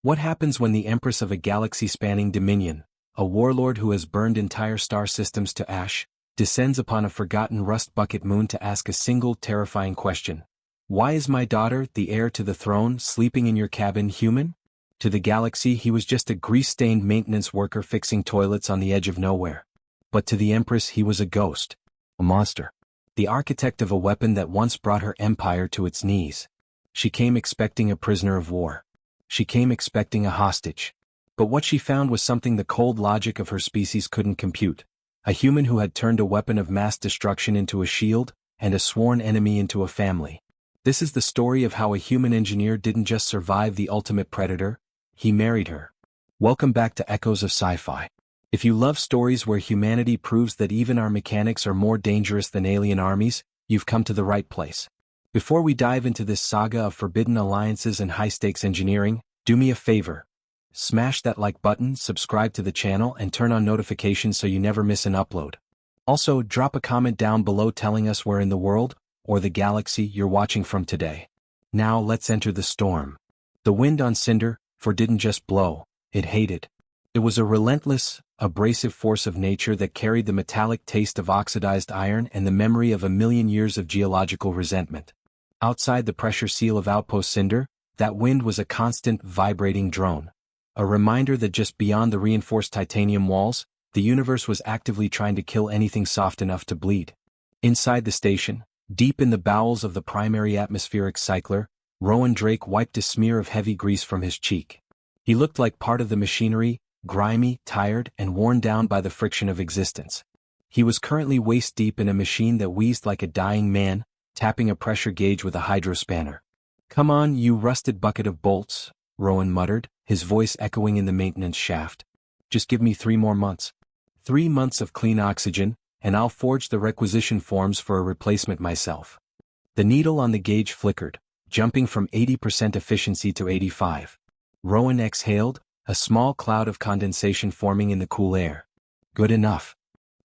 What happens when the Empress of a galaxy-spanning dominion, a warlord who has burned entire star systems to ash, descends upon a forgotten rust bucket moon to ask a single terrifying question? Why is my daughter, the heir to the throne, sleeping in your cabin, human? To the galaxy he was just a grease-stained maintenance worker fixing toilets on the edge of nowhere. But to the Empress he was a ghost. A monster. The architect of a weapon that once brought her empire to its knees. She came expecting a prisoner of war. She came expecting a hostage. But what she found was something the cold logic of her species couldn't compute. A human who had turned a weapon of mass destruction into a shield, and a sworn enemy into a family. This is the story of how a human engineer didn't just survive the ultimate predator, he married her. Welcome back to Echoes of Sci-Fi. If you love stories where humanity proves that even our mechanics are more dangerous than alien armies, you've come to the right place. Before we dive into this saga of forbidden alliances and high-stakes engineering, do me a favor. Smash that like button, subscribe to the channel, and turn on notifications so you never miss an upload. Also, drop a comment down below telling us where in the world, or the galaxy, you're watching from today. Now let's enter the storm. The wind on Cinder 4 didn't just blow, it hated. It was a relentless, abrasive force of nature that carried the metallic taste of oxidized iron and the memory of a million years of geological resentment. Outside the pressure seal of Outpost Cinder, that wind was a constant, vibrating drone. A reminder that just beyond the reinforced titanium walls, the universe was actively trying to kill anything soft enough to bleed. Inside the station, deep in the bowels of the primary atmospheric cycler, Rowan Drake wiped a smear of heavy grease from his cheek. He looked like part of the machinery, grimy, tired, and worn down by the friction of existence. He was currently waist-deep in a machine that wheezed like a dying man, tapping a pressure gauge with a hydrospanner. "Come on, you rusted bucket of bolts," Rowan muttered, his voice echoing in the maintenance shaft. "Just give me 3 more months. 3 months of clean oxygen, and I'll forge the requisition forms for a replacement myself." The needle on the gauge flickered, jumping from 80% efficiency to 85. Rowan exhaled, a small cloud of condensation forming in the cool air. Good enough.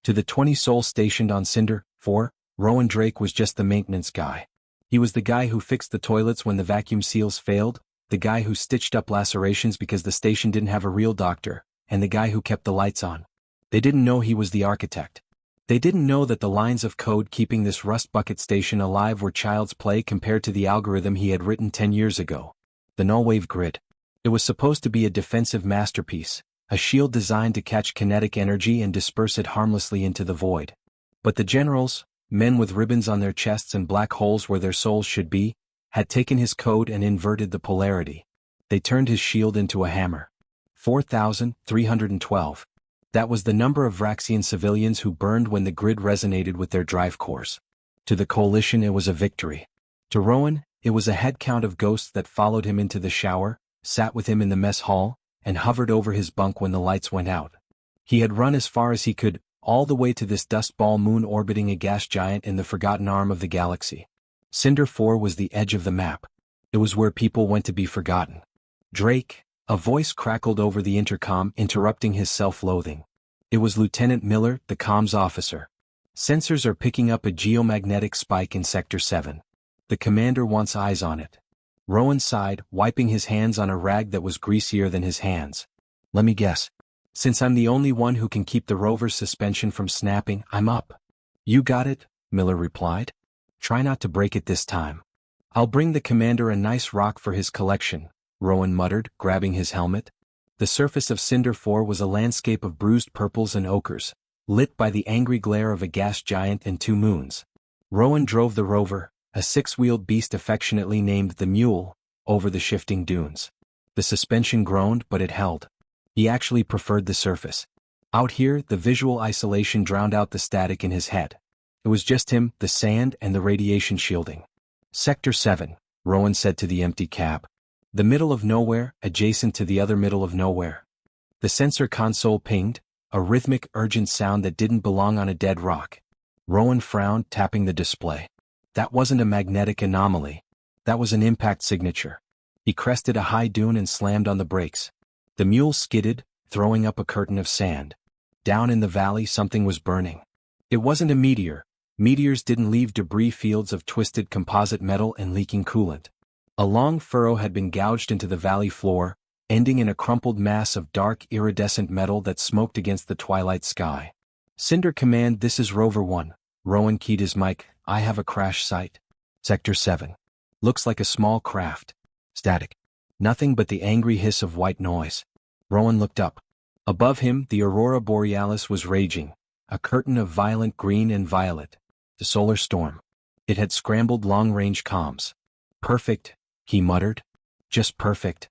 To the 20 souls stationed on Cinder 4, Rowan Drake was just the maintenance guy. He was the guy who fixed the toilets when the vacuum seals failed, the guy who stitched up lacerations because the station didn't have a real doctor, and the guy who kept the lights on. They didn't know he was the architect. They didn't know that the lines of code keeping this rust bucket station alive were child's play compared to the algorithm he had written 10 years ago. The null-wave grid. It was supposed to be a defensive masterpiece, a shield designed to catch kinetic energy and disperse it harmlessly into the void. But the generals, men with ribbons on their chests and black holes where their souls should be, had taken his code and inverted the polarity. They turned his shield into a hammer. 4,312. That was the number of Vraxian civilians who burned when the grid resonated with their drive cores. To the coalition it was a victory. To Rowan, it was a head count of ghosts that followed him into the shower, sat with him in the mess hall, and hovered over his bunk when the lights went out. He had run as far as he could, all the way to this dust ball moon orbiting a gas giant in the forgotten arm of the galaxy. Cinder 4 was the edge of the map. It was where people went to be forgotten. "Drake," a voice crackled over the intercom, interrupting his self-loathing. It was Lieutenant Miller, the comms officer. "Sensors are picking up a geomagnetic spike in Sector 7. The commander wants eyes on it." Rowan sighed, wiping his hands on a rag that was greasier than his hands. "Let me guess. Since I'm the only one who can keep the rover's suspension from snapping, I'm up." "You got it," Miller replied. "Try not to break it this time." "I'll bring the commander a nice rock for his collection," Rowan muttered, grabbing his helmet. The surface of Cinder 4 was a landscape of bruised purples and ochres, lit by the angry glare of a gas giant and 2 moons. Rowan drove the rover, a 6-wheeled beast affectionately named the Mule, over the shifting dunes. The suspension groaned, but it held. He actually preferred the surface. Out here, the visual isolation drowned out the static in his head. It was just him, the sand, and the radiation shielding. "Sector 7, Rowan said to the empty cab. "The middle of nowhere, adjacent to the other middle of nowhere." The sensor console pinged, a rhythmic, urgent sound that didn't belong on a dead rock. Rowan frowned, tapping the display. That wasn't a magnetic anomaly. That was an impact signature. He crested a high dune and slammed on the brakes. The mule skidded, throwing up a curtain of sand. Down in the valley something was burning. It wasn't a meteor. Meteors didn't leave debris fields of twisted composite metal and leaking coolant. A long furrow had been gouged into the valley floor, ending in a crumpled mass of dark iridescent metal that smoked against the twilight sky. Cinder Command, this is Rover 1. Rowan keyed his mic. I have a crash site. Sector 7. Looks like a small craft. Static. Nothing but the angry hiss of white noise. Rowan looked up. Above him, the aurora borealis was raging, a curtain of violent green and violet. The solar storm. It had scrambled long-range comms. Perfect, he muttered. Just perfect.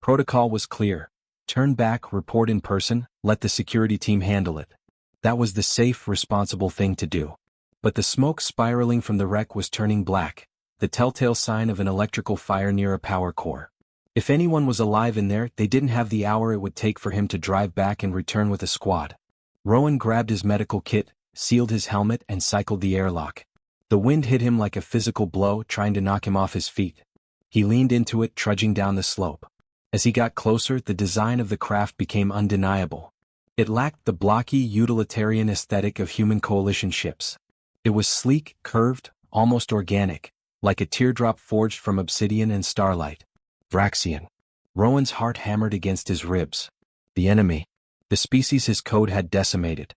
Protocol was clear. Turn back, report in person, let the security team handle it. That was the safe, responsible thing to do. But the smoke spiraling from the wreck was turning black, the telltale sign of an electrical fire near a power core. If anyone was alive in there, they didn't have the hour it would take for him to drive back and return with a squad. Rowan grabbed his medical kit, sealed his helmet, and cycled the airlock. The wind hit him like a physical blow, trying to knock him off his feet. He leaned into it, trudging down the slope. As he got closer, the design of the craft became undeniable. It lacked the blocky, utilitarian aesthetic of human coalition ships. It was sleek, curved, almost organic, like a teardrop forged from obsidian and starlight. Vraxian. Rowan's heart hammered against his ribs. The enemy. The species his code had decimated.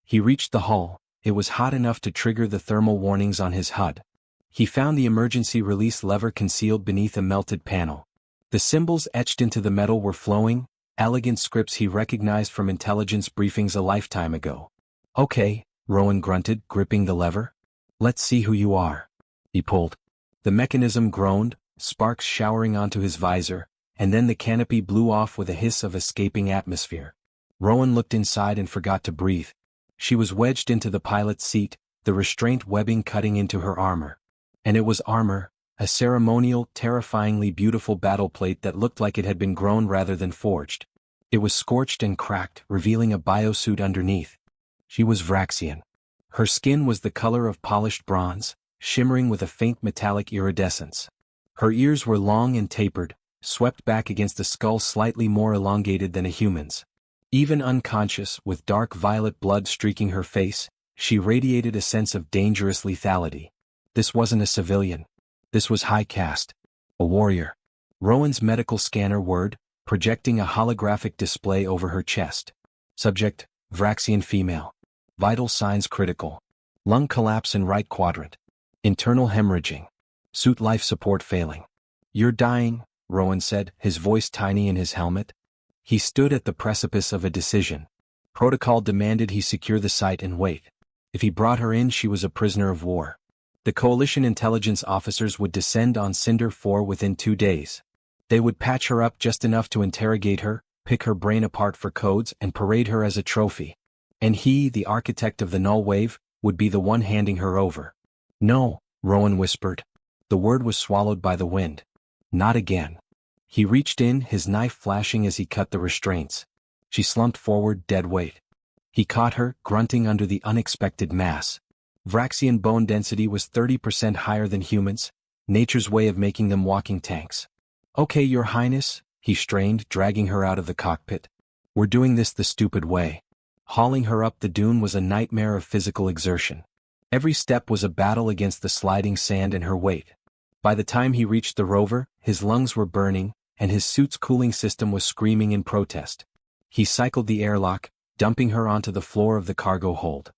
He reached the hull. It was hot enough to trigger the thermal warnings on his HUD. He found the emergency release lever concealed beneath a melted panel. The symbols etched into the metal were flowing, elegant scripts he recognized from intelligence briefings a lifetime ago. Okay, Rowan grunted, gripping the lever. Let's see who you are. He pulled. The mechanism groaned, sparks showering onto his visor, and then the canopy blew off with a hiss of escaping atmosphere. Rowan looked inside and forgot to breathe. She was wedged into the pilot's seat, the restraint webbing cutting into her armor. And it was armor, a ceremonial, terrifyingly beautiful battleplate that looked like it had been grown rather than forged. It was scorched and cracked, revealing a biosuit underneath. She was Vraxian. Her skin was the color of polished bronze, shimmering with a faint metallic iridescence. Her ears were long and tapered, swept back against a skull slightly more elongated than a human's. Even unconscious, with dark violet blood streaking her face, she radiated a sense of dangerous lethality. This wasn't a civilian. This was high caste. A warrior. Rowan's medical scanner whirred, projecting a holographic display over her chest. Subject, Vraxian female. Vital signs critical. Lung collapse in right quadrant. Internal hemorrhaging. Suit life support failing. You're dying, Rowan said, his voice tiny in his helmet. He stood at the precipice of a decision. Protocol demanded he secure the site and wait. If he brought her in, she was a prisoner of war. The Coalition intelligence officers would descend on Cinder 4 within 2 days. They would patch her up just enough to interrogate her, pick her brain apart for codes, and parade her as a trophy. And he, the architect of the null wave, would be the one handing her over. No, Rowan whispered. The word was swallowed by the wind. Not again. He reached in, his knife flashing as he cut the restraints. She slumped forward, dead weight. He caught her, grunting under the unexpected mass. Vraxian bone density was 30% higher than humans, nature's way of making them walking tanks. Okay, Your Highness, he strained, dragging her out of the cockpit. We're doing this the stupid way. Hauling her up the dune was a nightmare of physical exertion. Every step was a battle against the sliding sand and her weight. By the time he reached the rover, his lungs were burning, and his suit's cooling system was screaming in protest. He cycled the airlock, dumping her onto the floor of the cargo hold.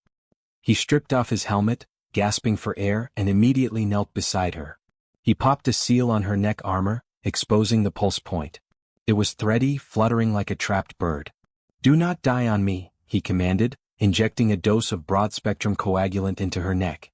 He stripped off his helmet, gasping for air, and immediately knelt beside her. He popped a seal on her neck armor, exposing the pulse point. It was thready, fluttering like a trapped bird. Do not die on me, he commanded, injecting a dose of broad-spectrum coagulant into her neck.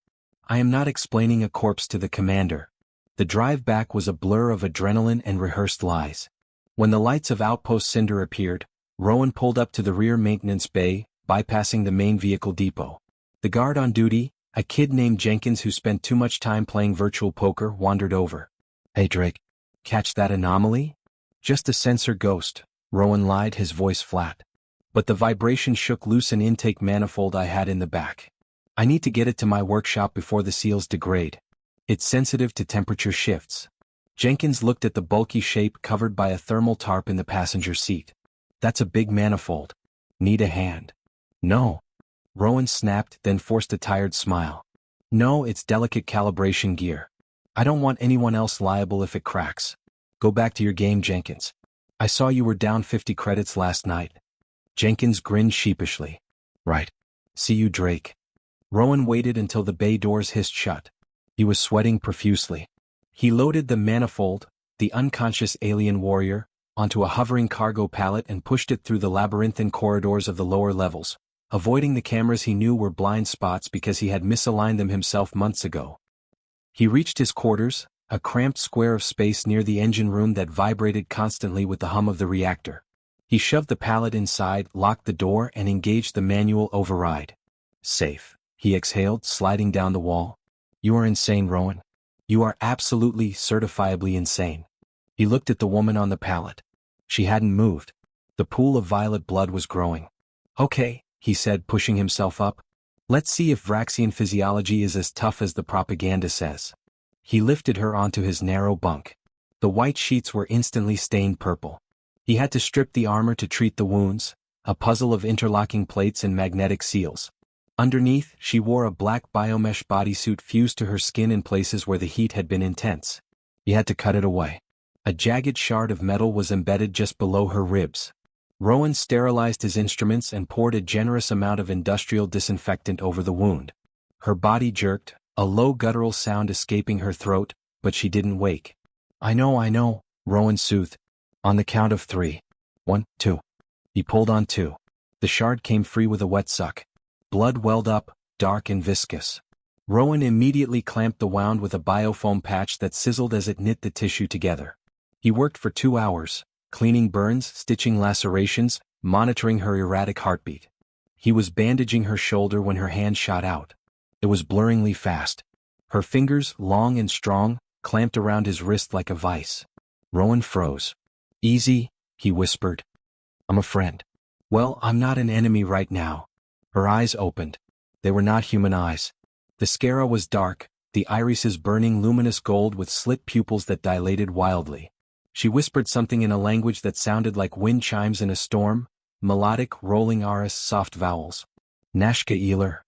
I am not explaining a corpse to the commander. The drive back was a blur of adrenaline and rehearsed lies. When the lights of Outpost Cinder appeared, Rowan pulled up to the rear maintenance bay, bypassing the main vehicle depot. The guard on duty, a kid named Jenkins who spent too much time playing virtual poker, wandered over. Hey Drake. Catch that anomaly? Just a sensor ghost, Rowan lied, his voice flat. But the vibration shook loose an intake manifold I had in the back. I need to get it to my workshop before the seals degrade. It's sensitive to temperature shifts. Jenkins looked at the bulky shape covered by a thermal tarp in the passenger seat. That's a big manifold. Need a hand? No. Rowan snapped, then forced a tired smile. No, it's delicate calibration gear. I don't want anyone else liable if it cracks. Go back to your game, Jenkins. I saw you were down 50 credits last night. Jenkins grinned sheepishly. Right. See you, Drake. Rowan waited until the bay doors hissed shut. He was sweating profusely. He loaded the manifold, the unconscious alien warrior, onto a hovering cargo pallet and pushed it through the labyrinthine corridors of the lower levels, avoiding the cameras he knew were blind spots because he had misaligned them himself months ago. He reached his quarters, a cramped square of space near the engine room that vibrated constantly with the hum of the reactor. He shoved the pallet inside, locked the door, and engaged the manual override. Safe, he exhaled, sliding down the wall. You are insane, Rowan. You are absolutely, certifiably insane. He looked at the woman on the pallet. She hadn't moved. The pool of violet blood was growing. Okay, he said, pushing himself up. Let's see if Vraxian physiology is as tough as the propaganda says. He lifted her onto his narrow bunk. The white sheets were instantly stained purple. He had to strip the armor to treat the wounds, a puzzle of interlocking plates and magnetic seals. Underneath, she wore a black biomesh bodysuit fused to her skin in places where the heat had been intense. He had to cut it away. A jagged shard of metal was embedded just below her ribs. Rowan sterilized his instruments and poured a generous amount of industrial disinfectant over the wound. Her body jerked, a low guttural sound escaping her throat, but she didn't wake. I know, Rowan soothed. On the count of 3. 1, 2. He pulled on 2. The shard came free with a wet suck. Blood welled up, dark and viscous. Rowan immediately clamped the wound with a biofoam patch that sizzled as it knit the tissue together. He worked for 2 hours, cleaning burns, stitching lacerations, monitoring her erratic heartbeat. He was bandaging her shoulder when her hand shot out. It was blurringly fast. Her fingers, long and strong, clamped around his wrist like a vice. Rowan froze. Easy, he whispered. I'm a friend. Well, I'm not an enemy right now. Her eyes opened. They were not human eyes. The sclera was dark, the irises burning luminous gold with slit pupils that dilated wildly. She whispered something in a language that sounded like wind chimes in a storm, melodic, rolling R's soft vowels. Nashka Eeler.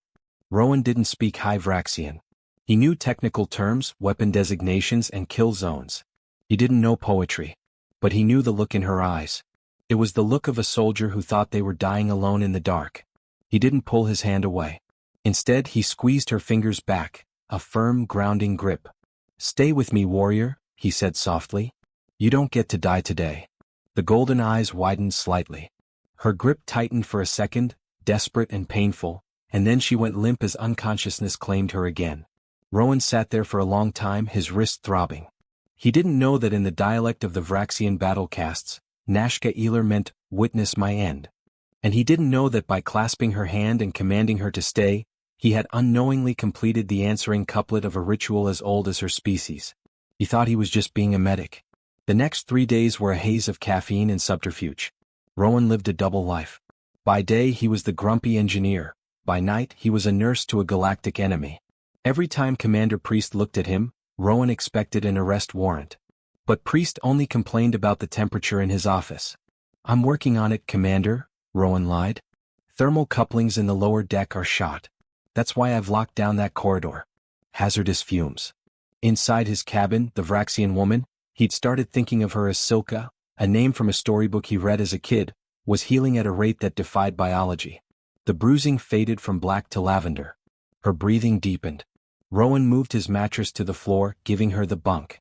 Rowan didn't speak High Vraxian. He knew technical terms, weapon designations, and kill zones. He didn't know poetry. But he knew the look in her eyes. It was the look of a soldier who thought they were dying alone in the dark. He didn't pull his hand away. Instead, he squeezed her fingers back, a firm, grounding grip. Stay with me, warrior, he said softly. You don't get to die today. The golden eyes widened slightly. Her grip tightened for a second, desperate and painful, and then she went limp as unconsciousness claimed her again. Rowan sat there for a long time, his wrist throbbing. He didn't know that in the dialect of the Vraxian battle castes, Nashka Eeler meant, witness my end. And he didn't know that by clasping her hand and commanding her to stay, he had unknowingly completed the answering couplet of a ritual as old as her species. He thought he was just being a medic. The next 3 days were a haze of caffeine and subterfuge. Rowan lived a double life. By day he was the grumpy engineer, by night he was a nurse to a galactic enemy. Every time Commander Priest looked at him, Rowan expected an arrest warrant. But Priest only complained about the temperature in his office. I'm working on it, Commander, Rowan lied. Thermal couplings in the lower deck are shot. That's why I've locked down that corridor. Hazardous fumes. Inside his cabin, the Vraxian woman, he'd started thinking of her as Silka, a name from a storybook he read as a kid, was healing at a rate that defied biology. The bruising faded from black to lavender. Her breathing deepened. Rowan moved his mattress to the floor, giving her the bunk.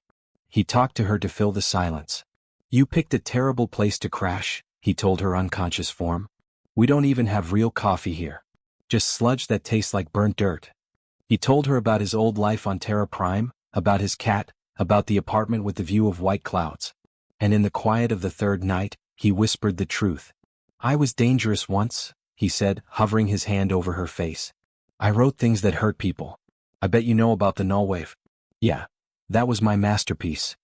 He talked to her to fill the silence. You picked a terrible place to crash, he told her unconscious form. We don't even have real coffee here. Just sludge that tastes like burnt dirt. He told her about his old life on Terra Prime, about his cat, about the apartment with the view of white clouds. And in the quiet of the third night, he whispered the truth. I was dangerous once, he said, hovering his hand over her face. I wrote things that hurt people. I bet you know about the Nullwave. Yeah. That was my masterpiece.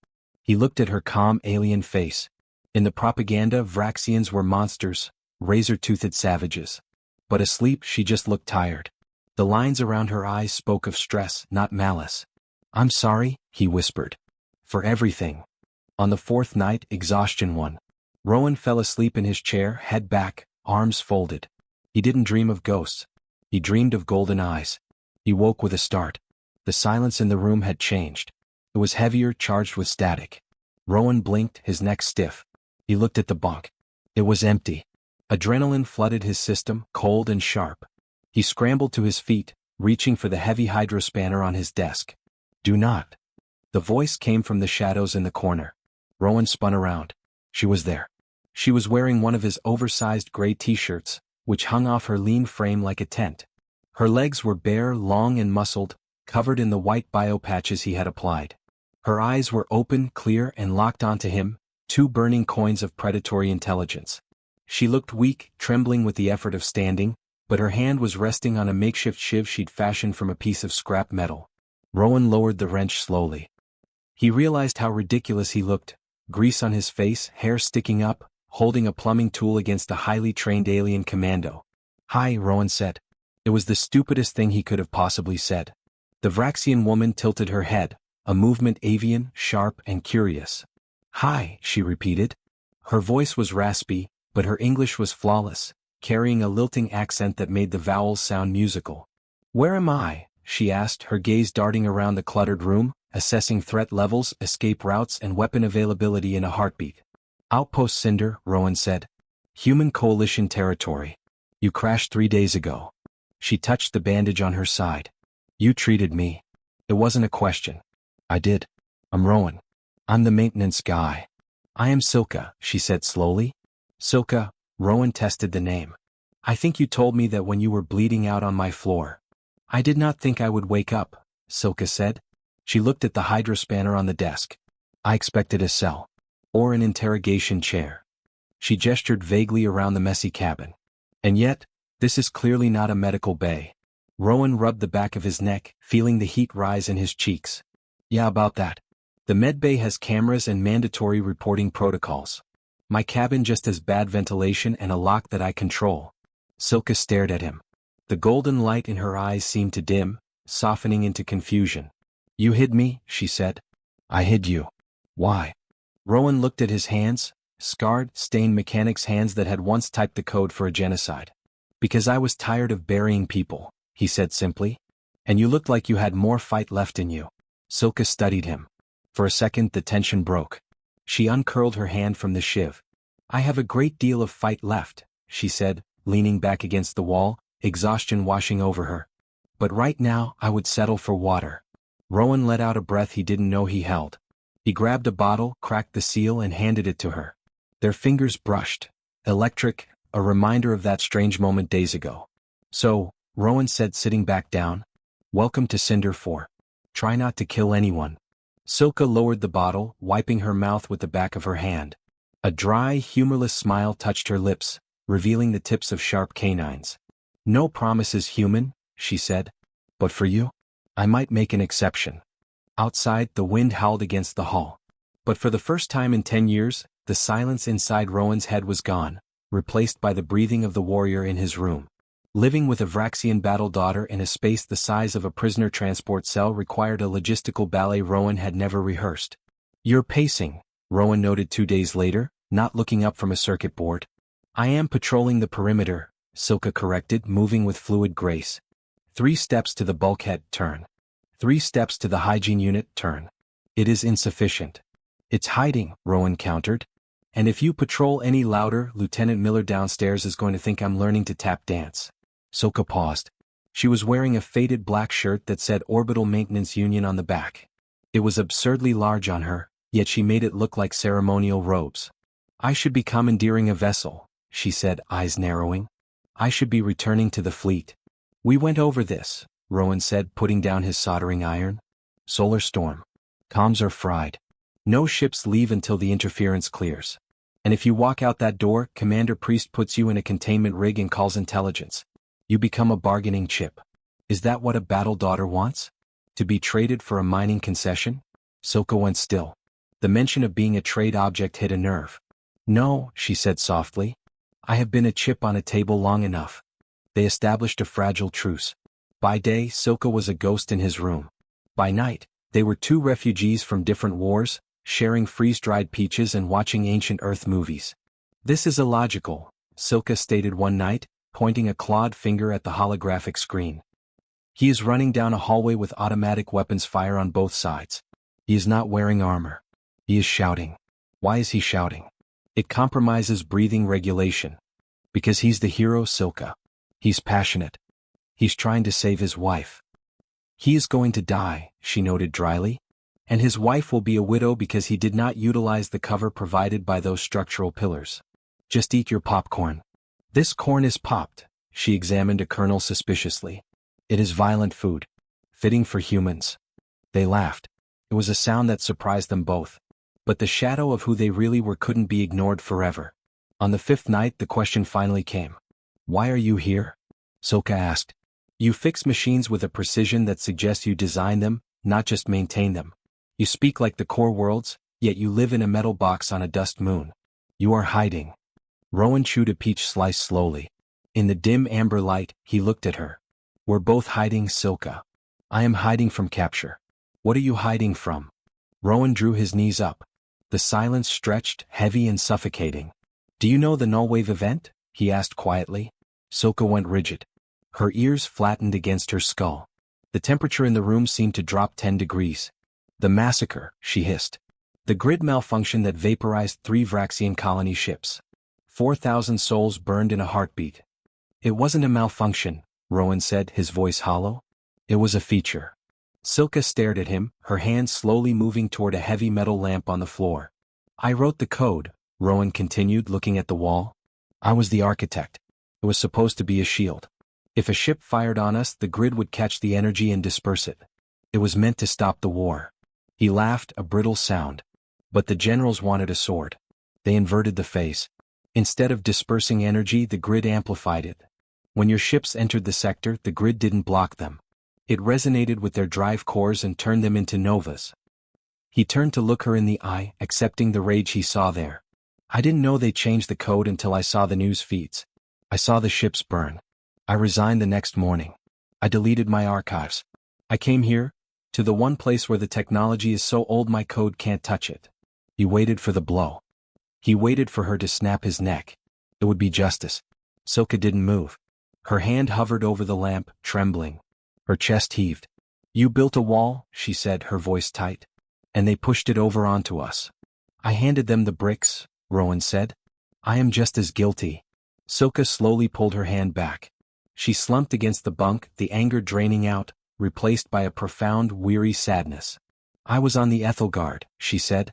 He looked at her calm alien face. In the propaganda, Vraxians were monsters, razor-toothed savages. But asleep, she just looked tired. The lines around her eyes spoke of stress, not malice. I'm sorry, he whispered. For everything. On the 4th night, exhaustion won. Rowan fell asleep in his chair, head back, arms folded. He didn't dream of ghosts. He dreamed of golden eyes. He woke with a start. The silence in the room had changed. It was heavier, charged with static. Rowan blinked, his neck stiff. He looked at the bunk. It was empty. Adrenaline flooded his system, cold and sharp. He scrambled to his feet, reaching for the heavy hydrospanner on his desk. "Do not." The voice came from the shadows in the corner. Rowan spun around. She was there. She was wearing one of his oversized gray t-shirts, which hung off her lean frame like a tent. Her legs were bare, long and muscled, covered in the white biopatches he had applied. Her eyes were open, clear and locked onto him, two burning coins of predatory intelligence. She looked weak, trembling with the effort of standing, but her hand was resting on a makeshift shiv she'd fashioned from a piece of scrap metal. Rowan lowered the wrench slowly. He realized how ridiculous he looked, grease on his face, hair sticking up, holding a plumbing tool against a highly trained alien commando. "Hi," Rowan said. It was the stupidest thing he could have possibly said. The Vraxian woman tilted her head, a movement avian, sharp and curious. "Hi," she repeated. Her voice was raspy, but her English was flawless, carrying a lilting accent that made the vowels sound musical. "Where am I?" she asked, her gaze darting around the cluttered room, assessing threat levels, escape routes and weapon availability in a heartbeat. "Outpost Cinder," Rowan said. "Human Coalition territory. You crashed 3 days ago." She touched the bandage on her side. "You treated me. It wasn't a question." "I did. I'm Rowan. I'm the maintenance guy." "I am Silka," she said slowly. "Silka," Rowan tested the name. "I think you told me that when you were bleeding out on my floor." "I did not think I would wake up," Silka said. She looked at the hydrospanner on the desk. "I expected a cell. Or an interrogation chair." She gestured vaguely around the messy cabin. "And yet, this is clearly not a medical bay." Rowan rubbed the back of his neck, feeling the heat rise in his cheeks. "Yeah, about that. The medbay has cameras and mandatory reporting protocols. My cabin just has bad ventilation and a lock that I control." Silka stared at him. The golden light in her eyes seemed to dim, softening into confusion. "You hid me," she said. "I hid you. Why?" Rowan looked at his hands, scarred, stained mechanics' hands that had once typed the code for a genocide. "Because I was tired of burying people," he said simply. "And you looked like you had more fight left in you." Silka studied him. For a second the tension broke. She uncurled her hand from the shiv. "I have a great deal of fight left," she said, leaning back against the wall, exhaustion washing over her. "But right now I would settle for water." Rowan let out a breath he didn't know he held. He grabbed a bottle, cracked the seal and handed it to her. Their fingers brushed. Electric, a reminder of that strange moment days ago. "So," Rowan said sitting back down, "welcome to Cinder 4. Try not to kill anyone." Silka lowered the bottle, wiping her mouth with the back of her hand. A dry, humorless smile touched her lips, revealing the tips of sharp canines. "No promises, human," she said. "But for you, I might make an exception." Outside, the wind howled against the hall. But for the first time in 10 years, the silence inside Rowan's head was gone, replaced by the breathing of the warrior in his room. Living with a Vraxian battle daughter in a space the size of a prisoner transport cell required a logistical ballet Rowan had never rehearsed. "You're pacing," Rowan noted 2 days later, not looking up from a circuit board. "I am patrolling the perimeter," Silka corrected, moving with fluid grace. 3 steps to the bulkhead, turn. 3 steps to the hygiene unit, turn. "It is insufficient." "It's hiding," Rowan countered. "And if you patrol any louder, Lieutenant Miller downstairs is going to think I'm learning to tap dance." Silka paused. She was wearing a faded black shirt that said Orbital Maintenance Union on the back. It was absurdly large on her, yet she made it look like ceremonial robes. "I should be commandeering a vessel," she said, eyes narrowing. "I should be returning to the fleet." "We went over this," Rowan said, putting down his soldering iron. "Solar storm. Comms are fried. No ships leave until the interference clears. And if you walk out that door, Commander Priest puts you in a containment rig and calls intelligence. You become a bargaining chip. Is that what a battle daughter wants? To be traded for a mining concession?" Silka went still. The mention of being a trade object hit a nerve. "No," she said softly. "I have been a chip on a table long enough." They established a fragile truce. By day, Silka was a ghost in his room. By night, they were 2 refugees from different wars, sharing freeze-dried peaches and watching ancient Earth movies. "This is illogical," Silka stated one night, pointing a clawed finger at the holographic screen. "He is running down a hallway with automatic weapons fire on both sides. He is not wearing armor. He is shouting. Why is he shouting? It compromises breathing regulation. Because he's the hero, Silka. He's passionate. He's trying to save his wife. He is going to die, she noted dryly. And his wife will be a widow because he did not utilize the cover provided by those structural pillars. Just eat your popcorn. This corn is popped, she examined a kernel suspiciously. It is violent food. Fitting for humans. They laughed. It was a sound that surprised them both. But the shadow of who they really were couldn't be ignored forever. On the 5th night the question finally came. Why are you here? Silka asked. You fix machines with a precision that suggests you design them, not just maintain them. You speak like the core worlds, yet you live in a metal box on a dust moon. You are hiding. Rowan chewed a peach slice slowly. In the dim amber light, he looked at her. We're both hiding, Silka. I am hiding from capture. What are you hiding from? Rowan drew his knees up. The silence stretched, heavy and suffocating. Do you know the Nullwave event? He asked quietly. Silka went rigid. Her ears flattened against her skull. The temperature in the room seemed to drop 10 degrees. The massacre, she hissed. The grid malfunction that vaporized 3 Vraxian colony ships. 4,000 souls burned in a heartbeat. It wasn't a malfunction, Rowan said, his voice hollow. It was a feature. Silka stared at him, her hand slowly moving toward a heavy metal lamp on the floor. I wrote the code, Rowan continued, looking at the wall. I was the architect. It was supposed to be a shield. If a ship fired on us, the grid would catch the energy and disperse it. It was meant to stop the war. He laughed, a brittle sound. But the generals wanted a sword. They inverted the phase. Instead of dispersing energy, the grid amplified it. When your ships entered the sector, the grid didn't block them. It resonated with their drive cores and turned them into novas. He turned to look her in the eye, accepting the rage he saw there. I didn't know they changed the code until I saw the news feeds. I saw the ships burn. I resigned the next morning. I deleted my archives. I came here, to the one place where the technology is so old my code can't touch it. He waited for the blow. He waited for her to snap his neck. It would be justice. Silka didn't move. Her hand hovered over the lamp, trembling. Her chest heaved. You built a wall, she said, her voice tight. And they pushed it over onto us. I handed them the bricks, Rowan said. I am just as guilty. Silka slowly pulled her hand back. She slumped against the bunk, the anger draining out, replaced by a profound, weary sadness. I was on the Ethelgard, she said.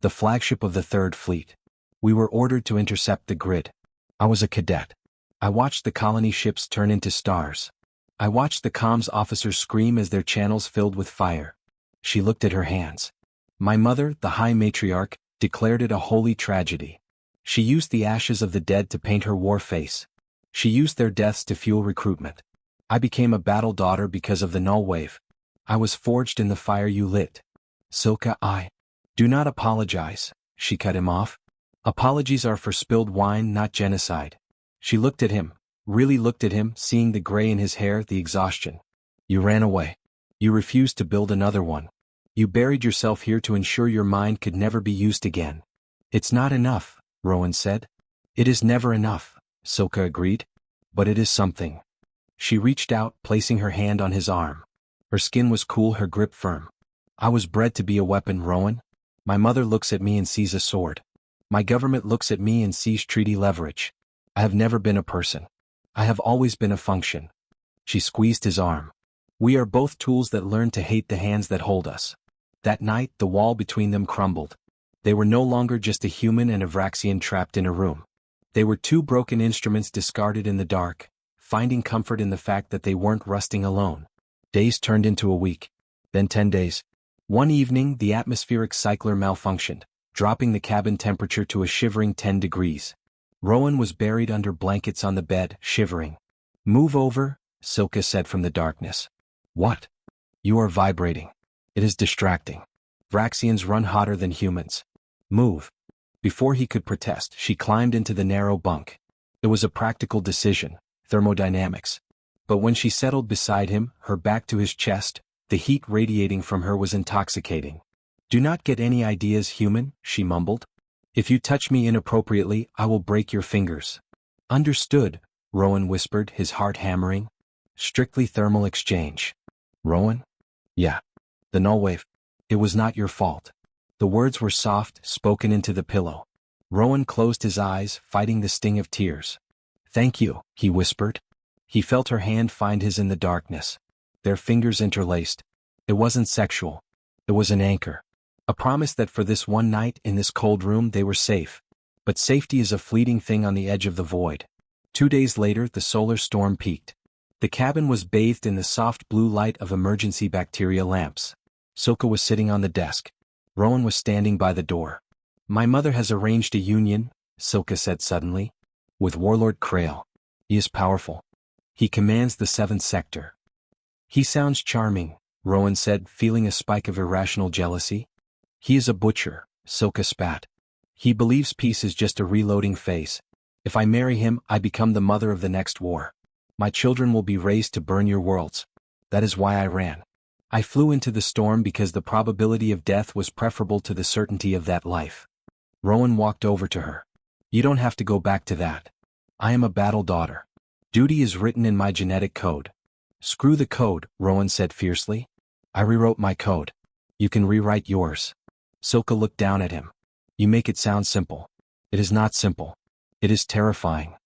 The flagship of the 3rd Fleet. We were ordered to intercept the grid. I was a cadet. I watched the colony ships turn into stars. I watched the comms officers scream as their channels filled with fire. She looked at her hands. My mother, the High Matriarch, declared it a holy tragedy. She used the ashes of the dead to paint her war face. She used their deaths to fuel recruitment. I became a battle daughter because of the Nullwave. I was forged in the fire you lit. Silka, do not apologize, she cut him off. Apologies are for spilled wine, not genocide. She looked at him, really looked at him, seeing the gray in his hair, the exhaustion. You ran away. You refused to build another one. You buried yourself here to ensure your mind could never be used again. It's not enough, Rowan said. It is never enough, Silka agreed. But it is something. She reached out, placing her hand on his arm. Her skin was cool, her grip firm. I was bred to be a weapon, Rowan. My mother looks at me and sees a sword. My government looks at me and sees treaty leverage. I have never been a person. I have always been a function. She squeezed his arm. We are both tools that learn to hate the hands that hold us. That night, the wall between them crumbled. They were no longer just a human and a Vraxian trapped in a room. They were 2 broken instruments discarded in the dark, finding comfort in the fact that they weren't rusting alone. Days turned into a week. Then 10 days. One evening, the atmospheric cycler malfunctioned, dropping the cabin temperature to a shivering 10 degrees. Rowan was buried under blankets on the bed, shivering. Move over, Silka said from the darkness. What? You are vibrating. It is distracting. Vraxians run hotter than humans. Move. Before he could protest, she climbed into the narrow bunk. It was a practical decision, thermodynamics. But when she settled beside him, her back to his chest, the heat radiating from her was intoxicating. Do not get any ideas, human, she mumbled. If you touch me inappropriately, I will break your fingers. Understood, Rowan whispered, his heart hammering. Strictly thermal exchange. Rowan? Yeah. The Nullwave. It was not your fault. The words were soft, spoken into the pillow. Rowan closed his eyes, fighting the sting of tears. "Thank you," he whispered. He felt her hand find his in the darkness. Their fingers interlaced. It wasn't sexual. It was an anchor. A promise that for this one night in this cold room they were safe. But safety is a fleeting thing on the edge of the void. 2 days later the solar storm peaked. The cabin was bathed in the soft blue light of emergency bacteria lamps. Silka was sitting on the desk. Rowan was standing by the door. "My mother has arranged a union," Silka said suddenly, "with Warlord Krail. He is powerful. He commands the 7th sector." "He sounds charming," Rowan said, feeling a spike of irrational jealousy. "He is a butcher," Silka spat. "He believes peace is just a reloading phase. If I marry him, I become the mother of the next war. My children will be raised to burn your worlds. That is why I ran. I flew into the storm because the probability of death was preferable to the certainty of that life." Rowan walked over to her. "You don't have to go back to that. I am a battle daughter. Duty is written in my genetic code." "Screw the code," Rowan said fiercely. "I rewrote my code. You can rewrite yours." Silka looked down at him. "You make it sound simple. It is not simple. It is terrifying.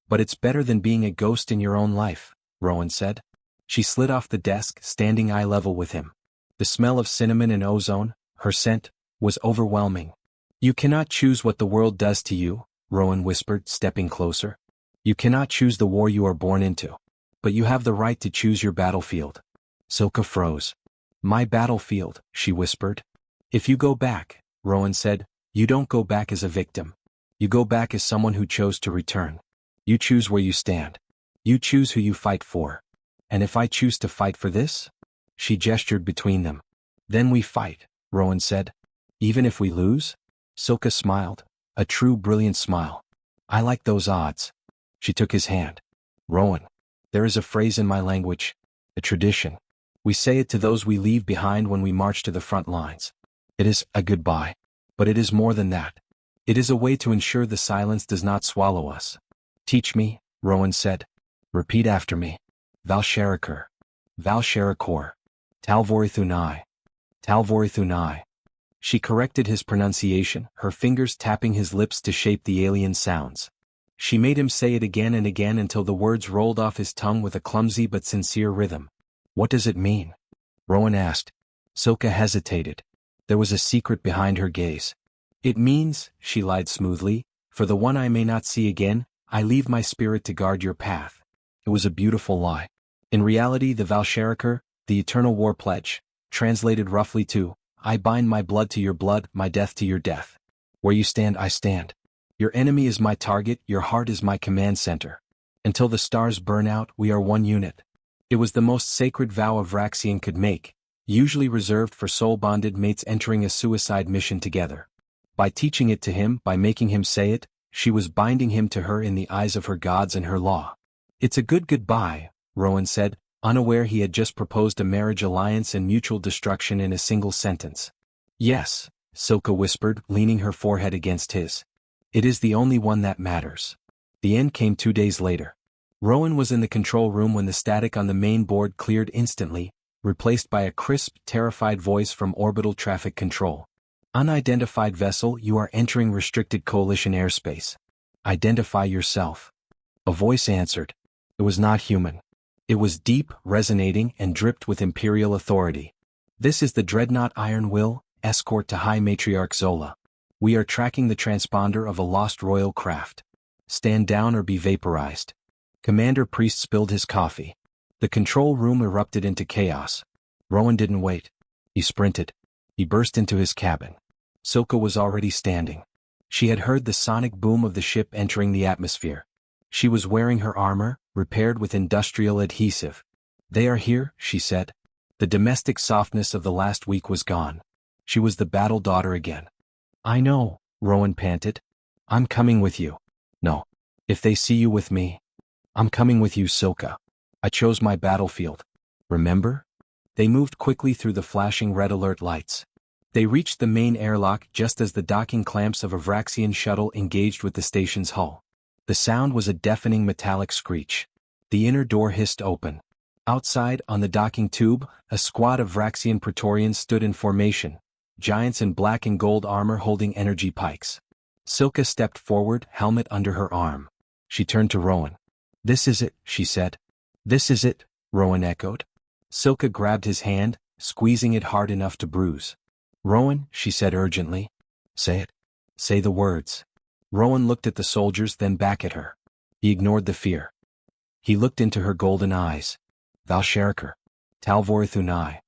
But it's better than being a ghost in your own life," Rowan said. She slid off the desk, standing eye level with him. The smell of cinnamon and ozone, her scent, was overwhelming. "You cannot choose what the world does to you," Rowan whispered, stepping closer. "You cannot choose the war you are born into. But you have the right to choose your battlefield." Silka froze. "My battlefield," she whispered. "If you go back," Rowan said, "you don't go back as a victim. You go back as someone who chose to return. You choose where you stand. You choose who you fight for. And if I choose to fight for this?" She gestured between them. "Then we fight," Rowan said. "Even if we lose?" Silka smiled, a true brilliant smile. "I like those odds." She took his hand. "Rowan, there is a phrase in my language, a tradition. We say it to those we leave behind when we march to the front lines. It is a goodbye. But it is more than that. It is a way to ensure the silence does not swallow us." "Teach me," Rowan said. "Repeat after me. Valsharikor. Valsharikor. Talvorithunai. Talvorithunai." She corrected his pronunciation, her fingers tapping his lips to shape the alien sounds. She made him say it again and again until the words rolled off his tongue with a clumsy but sincere rhythm. "What does it mean?" Rowan asked. Silka hesitated. There was a secret behind her gaze. "It means," she lied smoothly, "for the one I may not see again, I leave my spirit to guard your path." It was a beautiful lie. In reality, the Valsharikor, the eternal war pledge, translated roughly to, "I bind my blood to your blood, my death to your death. Where you stand, I stand. Your enemy is my target, your heart is my command center. Until the stars burn out, we are one unit." It was the most sacred vow a Vraxian could make, usually reserved for soul-bonded mates entering a suicide mission together. By teaching it to him, by making him say it, she was binding him to her in the eyes of her gods and her law. "It's a good goodbye," Rowan said, unaware he had just proposed a marriage alliance and mutual destruction in a single sentence. "Yes," Silka whispered, leaning her forehead against his. "It is the only one that matters." The end came 2 days later. Rowan was in the control room when the static on the main board cleared instantly, replaced by a crisp, terrified voice from orbital traffic control. "Unidentified vessel, you are entering restricted coalition airspace. Identify yourself." A voice answered. It was not human. It was deep, resonating, and dripped with imperial authority. "This is the dreadnought Iron Will, escort to High Matriarch Zola. We are tracking the transponder of a lost royal craft. Stand down or be vaporized." Commander Priest spilled his coffee. The control room erupted into chaos. Rowan didn't wait. He sprinted. He burst into his cabin. Silka was already standing. She had heard the sonic boom of the ship entering the atmosphere. She was wearing her armor, repaired with industrial adhesive. "They are here," she said. The domestic softness of the last week was gone. She was the battle daughter again. "I know," Rowan panted. "I'm coming with you." "No. If they see you with me." "I'm coming with you, Silka. I chose my battlefield. Remember?" They moved quickly through the flashing red alert lights. They reached the main airlock just as the docking clamps of a Vraxian shuttle engaged with the station's hull. The sound was a deafening metallic screech. The inner door hissed open. Outside, on the docking tube, a squad of Vraxian Praetorians stood in formation, giants in black and gold armor holding energy pikes. Silka stepped forward, helmet under her arm. She turned to Rowan. "This is it," she said. "This is it," Rowan echoed. Silka grabbed his hand, squeezing it hard enough to bruise. "Rowan," she said urgently. "Say it. Say the words." Rowan looked at the soldiers, then back at her. He ignored the fear. He looked into her golden eyes. "Valsharikar. Talvorithunai."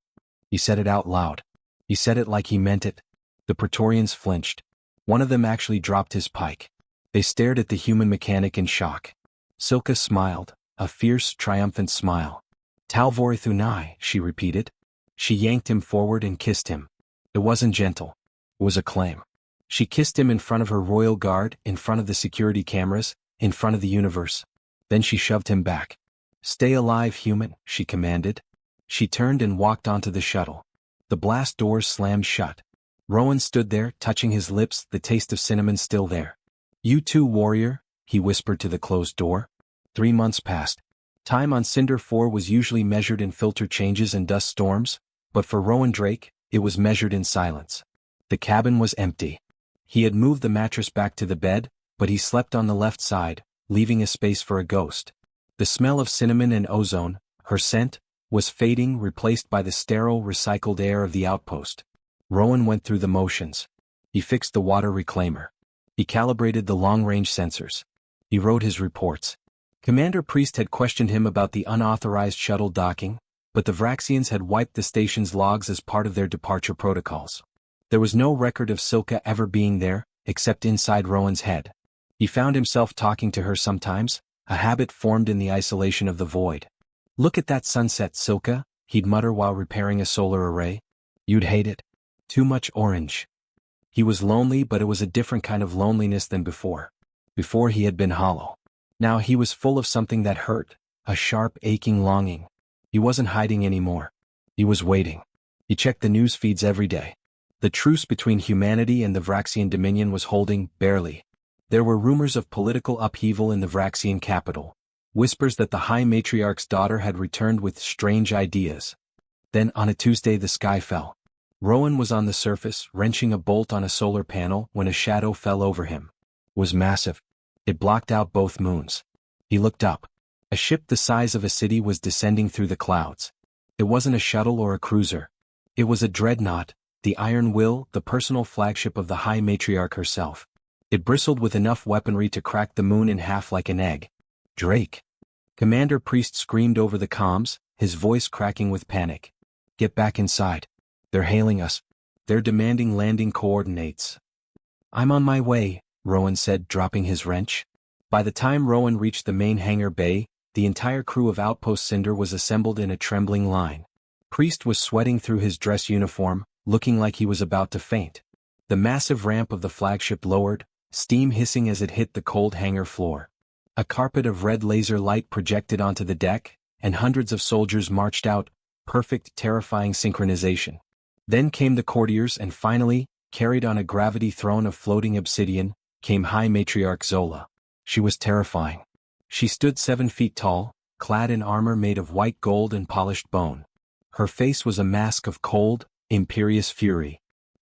He said it out loud. He said it like he meant it. The Praetorians flinched. One of them actually dropped his pike. They stared at the human mechanic in shock. Silka smiled, a fierce, triumphant smile. "Talvorithunai," she repeated. She yanked him forward and kissed him. It wasn't gentle. It was a claim. She kissed him in front of her royal guard, in front of the security cameras, in front of the universe. Then she shoved him back. "Stay alive, human," she commanded. She turned and walked onto the shuttle. The blast doors slammed shut. Rowan stood there, touching his lips, the taste of cinnamon still there. "You too, warrior," he whispered to the closed door. 3 months passed. Time on Cinder 4 was usually measured in filter changes and dust storms, but for Rowan Drake, it was measured in silence. The cabin was empty. He had moved the mattress back to the bed, but he slept on the left side, leaving a space for a ghost. The smell of cinnamon and ozone, her scent, was fading, replaced by the sterile, recycled air of the outpost. Rowan went through the motions. He fixed the water reclaimer. He calibrated the long-range sensors. He wrote his reports. Commander Priest had questioned him about the unauthorized shuttle docking, but the Vraxians had wiped the station's logs as part of their departure protocols. There was no record of Silka ever being there, except inside Rowan's head. He found himself talking to her sometimes, a habit formed in the isolation of the void. "Look at that sunset, Silka," he'd mutter while repairing a solar array. "You'd hate it. Too much orange." He was lonely, but it was a different kind of loneliness than before. Before he had been hollow. Now he was full of something that hurt, a sharp, aching longing. He wasn't hiding anymore. He was waiting. He checked the news feeds every day. The truce between humanity and the Vraxian Dominion was holding, barely. There were rumors of political upheaval in the Vraxian capital. Whispers that the High Matriarch's daughter had returned with strange ideas. Then on a Tuesday the sky fell. Rowan was on the surface, wrenching a bolt on a solar panel when a shadow fell over him. It was massive. It blocked out both moons. He looked up. A ship the size of a city was descending through the clouds. It wasn't a shuttle or a cruiser. It was a dreadnought, the Iron Will, the personal flagship of the High Matriarch herself. It bristled with enough weaponry to crack the moon in half like an egg. "Drake!" Commander Priest screamed over the comms, his voice cracking with panic. "Get back inside. They're hailing us. They're demanding landing coordinates." "I'm on my way," Rowan said, dropping his wrench. By the time Rowan reached the main hangar bay, the entire crew of Outpost Cinder was assembled in a trembling line. Priest was sweating through his dress uniform, looking like he was about to faint. The massive ramp of the flagship lowered, steam hissing as it hit the cold hangar floor. A carpet of red laser light projected onto the deck, and hundreds of soldiers marched out, perfect, terrifying synchronization. Then came the courtiers and finally, carried on a gravity throne of floating obsidian, came High Matriarch Zola. She was terrifying. She stood 7 feet tall, clad in armor made of white gold and polished bone. Her face was a mask of cold, imperious fury.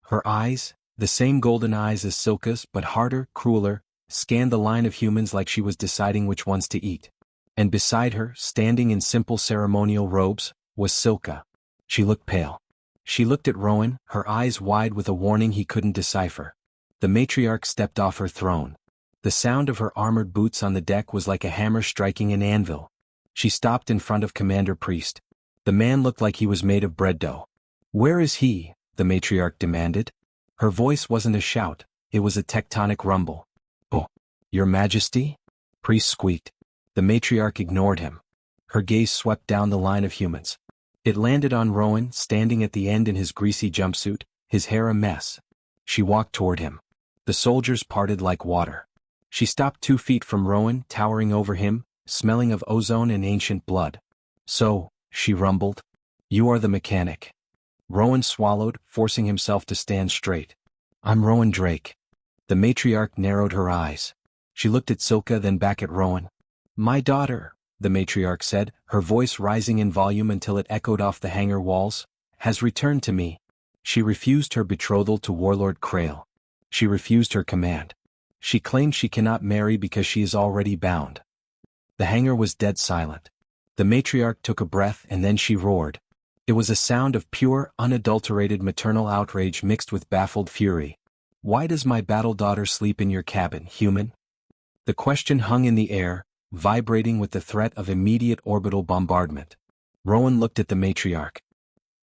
Her eyes, the same golden eyes as Silka's but harder, crueler, scanned the line of humans like she was deciding which ones to eat. And beside her, standing in simple ceremonial robes, was Silka. She looked pale. She looked at Rowan, her eyes wide with a warning he couldn't decipher. The matriarch stepped off her throne. The sound of her armored boots on the deck was like a hammer striking an anvil. She stopped in front of Commander Priest. The man looked like he was made of bread dough. "Where is he?" the matriarch demanded. Her voice wasn't a shout, it was a tectonic rumble. "Oh, Your Majesty?" Priest squeaked. The matriarch ignored him. Her gaze swept down the line of humans. It landed on Rowan, standing at the end in his greasy jumpsuit, his hair a mess. She walked toward him. The soldiers parted like water. She stopped 2 feet from Rowan, towering over him, smelling of ozone and ancient blood. "So," she rumbled, "you are the mechanic." Rowan swallowed, forcing himself to stand straight. "I'm Rowan Drake." The matriarch narrowed her eyes. She looked at Silka, then back at Rowan. "My daughter," the matriarch said, her voice rising in volume until it echoed off the hangar walls, "has returned to me. She refused her betrothal to warlord Krail. She refused her command. She claimed she cannot marry because she is already bound. The hangar was dead silent. The matriarch took a breath and then she roared. It was a sound of pure, unadulterated maternal outrage mixed with baffled fury. Why does my battle daughter sleep in your cabin, human? The question hung in the air, vibrating with the threat of immediate orbital bombardment. Rowan looked at the matriarch.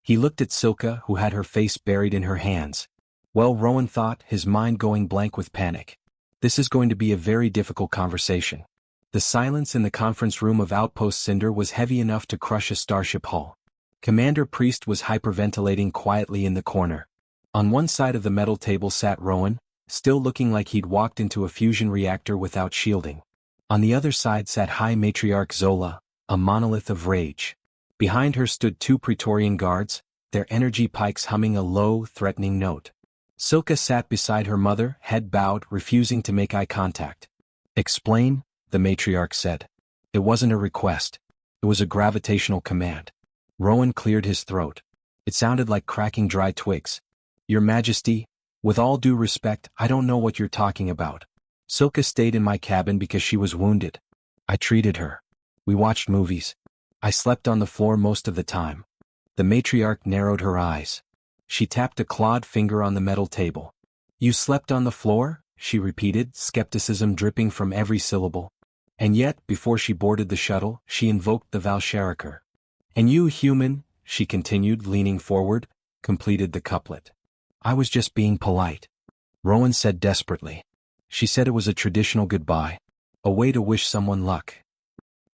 He looked at Silka, who had her face buried in her hands. Well, Rowan thought, his mind going blank with panic. This is going to be a very difficult conversation. The silence in the conference room of Outpost Cinder was heavy enough to crush a starship hull. Commander Priest was hyperventilating quietly in the corner. On one side of the metal table sat Rowan, still looking like he'd walked into a fusion reactor without shielding. On the other side sat High Matriarch Zola, a monolith of rage. Behind her stood 2 Praetorian guards, their energy pikes humming a low, threatening note. Silka sat beside her mother, head bowed, refusing to make eye contact. Explain, the matriarch said. It wasn't a request. It was a gravitational command. Rowan cleared his throat. It sounded like cracking dry twigs. Your Majesty, with all due respect, I don't know what you're talking about. Silka stayed in my cabin because she was wounded. I treated her. We watched movies. I slept on the floor most of the time. The matriarch narrowed her eyes. She tapped a clawed finger on the metal table. You slept on the floor? She repeated, skepticism dripping from every syllable. And yet, before she boarded the shuttle, she invoked the Valsharaker. And you, human, she continued, leaning forward, completed the couplet. I was just being polite. Rowan said desperately. She said it was a traditional goodbye. A way to wish someone luck.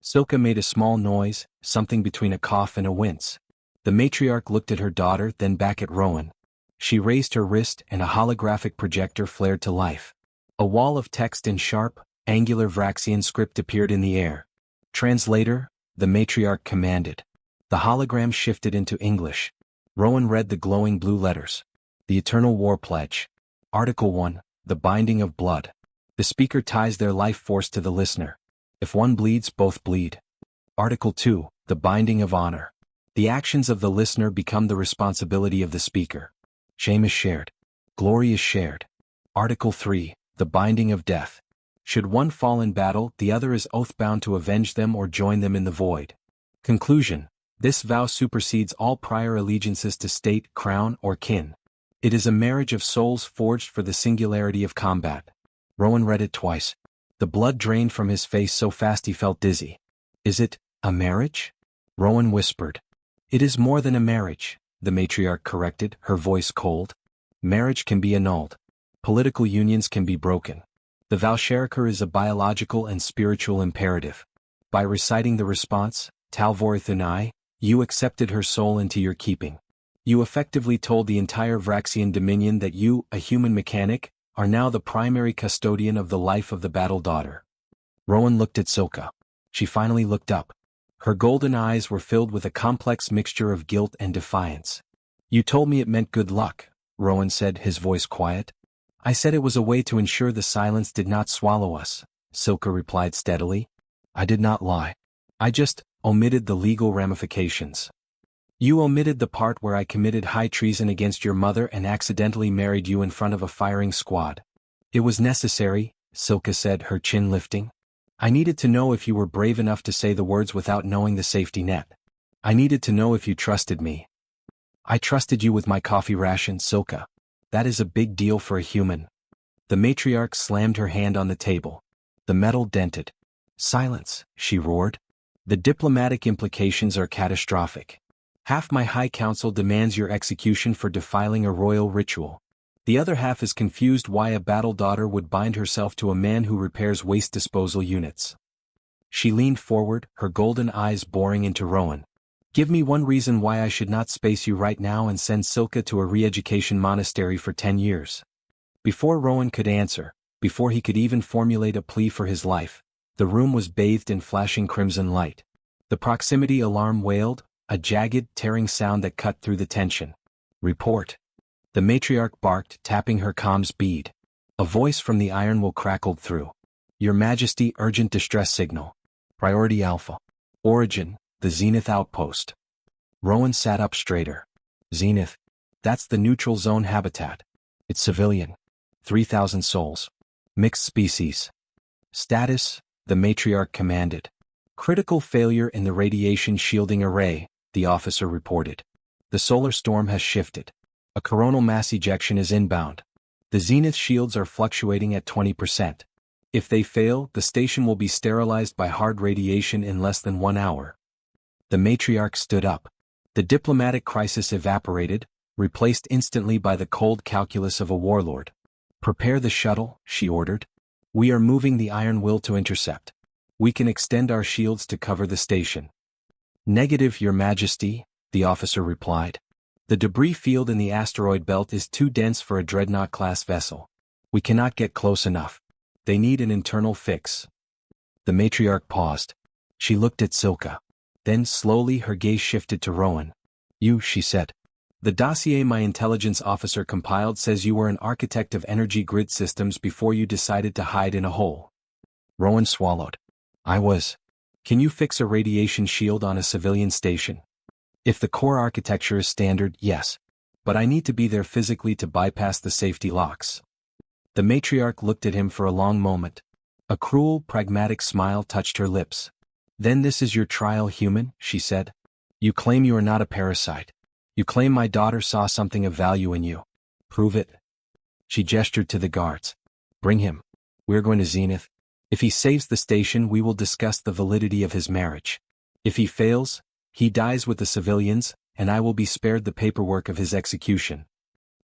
Silka made a small noise, something between a cough and a wince. The matriarch looked at her daughter, then back at Rowan. She raised her wrist and a holographic projector flared to life. A wall of text in sharp, angular Vraxian script appeared in the air. Translator, the matriarch commanded. The hologram shifted into English. Rowan read the glowing blue letters. The Eternal War Pledge. Article 1, the Binding of Blood. The speaker ties their life force to the listener. If one bleeds, both bleed. Article 2, the Binding of Honor. The actions of the listener become the responsibility of the speaker. Shame is shared. Glory is shared. Article 3, the Binding of Death. Should one fall in battle, the other is oath-bound to avenge them or join them in the void. Conclusion. This vow supersedes all prior allegiances to state, crown, or kin. It is a marriage of souls forged for the singularity of combat. Rowan read it twice. The blood drained from his face so fast he felt dizzy. Is it a marriage? Rowan whispered. It is more than a marriage, the matriarch corrected, her voice cold. Marriage can be annulled. Political unions can be broken. The Valsharaker is a biological and spiritual imperative. By reciting the response, Talvorithunai, you accepted her soul into your keeping. You effectively told the entire Vraxian Dominion that you, a human mechanic, are now the primary custodian of the life of the battle daughter. Rowan looked at Silka. She finally looked up. Her golden eyes were filled with a complex mixture of guilt and defiance. You told me it meant good luck, Rowan said, his voice quiet. I said it was a way to ensure the silence did not swallow us, Silka replied steadily. I did not lie. I just omitted the legal ramifications. You omitted the part where I committed high treason against your mother and accidentally married you in front of a firing squad. It was necessary, Silka said, her chin lifting. I needed to know if you were brave enough to say the words without knowing the safety net. I needed to know if you trusted me. I trusted you with my coffee ration, Silka. That is a big deal for a human. The matriarch slammed her hand on the table. The metal dented. Silence, she roared. The diplomatic implications are catastrophic. Half my High Council demands your execution for defiling a royal ritual. The other half is confused why a battle daughter would bind herself to a man who repairs waste disposal units. She leaned forward, her golden eyes boring into Rowan. Give me one reason why I should not space you right now and send Silka to a re-education monastery for 10 years. Before Rowan could answer, before he could even formulate a plea for his life, the room was bathed in flashing crimson light. The proximity alarm wailed, a jagged, tearing sound that cut through the tension. Report. The matriarch barked, tapping her comms bead. A voice from the ironwool crackled through. Your Majesty, urgent distress signal. Priority Alpha. Origin, the Zenith outpost. Rowan sat up straighter. Zenith. That's the neutral zone habitat. It's civilian. 3,000 souls. Mixed species. Status, the matriarch commanded. Critical failure in the radiation shielding array, the officer reported. The solar storm has shifted. A coronal mass ejection is inbound. The zenith shields are fluctuating at 20%. If they fail, the station will be sterilized by hard radiation in less than 1 hour. The matriarch stood up. The diplomatic crisis evaporated, replaced instantly by the cold calculus of a warlord. Prepare the shuttle, she ordered. We are moving the iron will to intercept. We can extend our shields to cover the station. Negative, Your Majesty, the officer replied. The debris field in the asteroid belt is too dense for a dreadnought-class vessel. We cannot get close enough. They need an internal fix. The matriarch paused. She looked at Silka. Then slowly her gaze shifted to Rowan. You, she said. The dossier my intelligence officer compiled says you were an architect of energy grid systems before you decided to hide in a hole. Rowan swallowed. I was. Can you fix a radiation shield on a civilian station? If the core architecture is standard, yes. But I need to be there physically to bypass the safety locks. The matriarch looked at him for a long moment. A cruel, pragmatic smile touched her lips. Then this is your trial, human, she said. You claim you are not a parasite. You claim my daughter saw something of value in you. Prove it. She gestured to the guards. Bring him. We're going to Zenith. If he saves the station, we will discuss the validity of his marriage. If he fails, he dies with the civilians, and I will be spared the paperwork of his execution.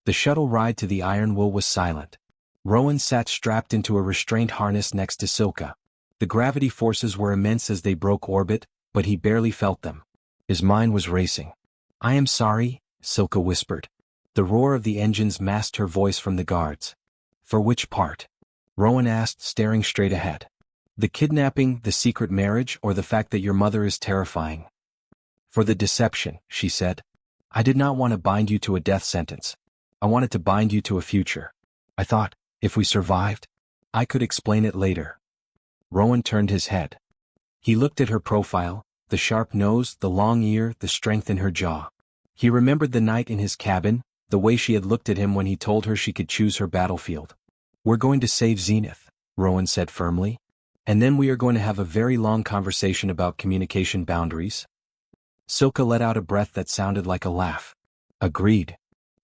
The shuttle ride to the Iron Will was silent. Rowan sat strapped into a restraint harness next to Silka. The gravity forces were immense as they broke orbit, but he barely felt them. His mind was racing. I am sorry, Silka whispered. The roar of the engines masked her voice from the guards. For which part? Rowan asked, staring straight ahead. The kidnapping, the secret marriage, or the fact that your mother is terrifying? For the deception, she said. I did not want to bind you to a death sentence. I wanted to bind you to a future. I thought, if we survived, I could explain it later. Rowan turned his head. He looked at her profile, the sharp nose, the long ear, the strength in her jaw. He remembered the night in his cabin, the way she had looked at him when he told her she could choose her battlefield. We're going to save Zenith, Rowan said firmly. And then we are going to have a very long conversation about communication boundaries. Silka let out a breath that sounded like a laugh. Agreed.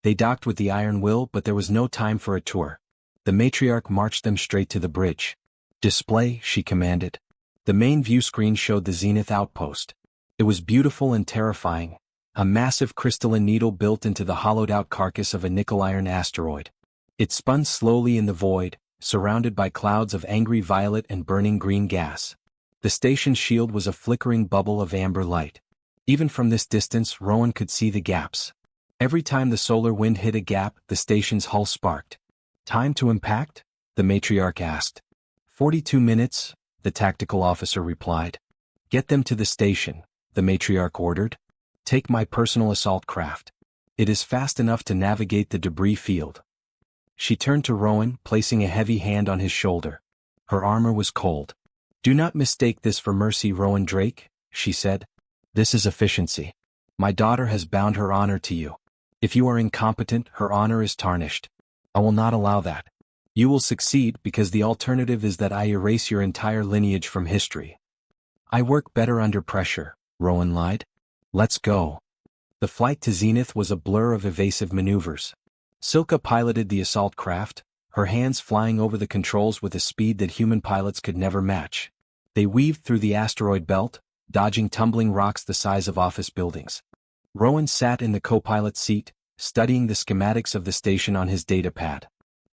They docked with the Iron Will, but there was no time for a tour. The matriarch marched them straight to the bridge. Display, she commanded. The main view screen showed the Zenith outpost. It was beautiful and terrifying, a massive crystalline needle built into the hollowed-out carcass of a nickel-iron asteroid. It spun slowly in the void, surrounded by clouds of angry violet and burning green gas. The station's shield was a flickering bubble of amber light. Even from this distance, Rowan could see the gaps. Every time the solar wind hit a gap, the station's hull sparked. Time to impact? The matriarch asked. 42 minutes, the tactical officer replied. Get them to the station, the matriarch ordered. Take my personal assault craft. It is fast enough to navigate the debris field. She turned to Rowan, placing a heavy hand on his shoulder. Her armor was cold. Do not mistake this for mercy, Rowan Drake, she said. This is efficiency. My daughter has bound her honor to you. If you are incompetent, her honor is tarnished. I will not allow that. You will succeed because the alternative is that I erase your entire lineage from history. I work better under pressure, Rowan lied. Let's go. The flight to Zenith was a blur of evasive maneuvers. Silka piloted the assault craft, her hands flying over the controls with a speed that human pilots could never match. They weaved through the asteroid belt, dodging tumbling rocks the size of office buildings. Rowan sat in the co-pilot's seat, studying the schematics of the station on his datapad.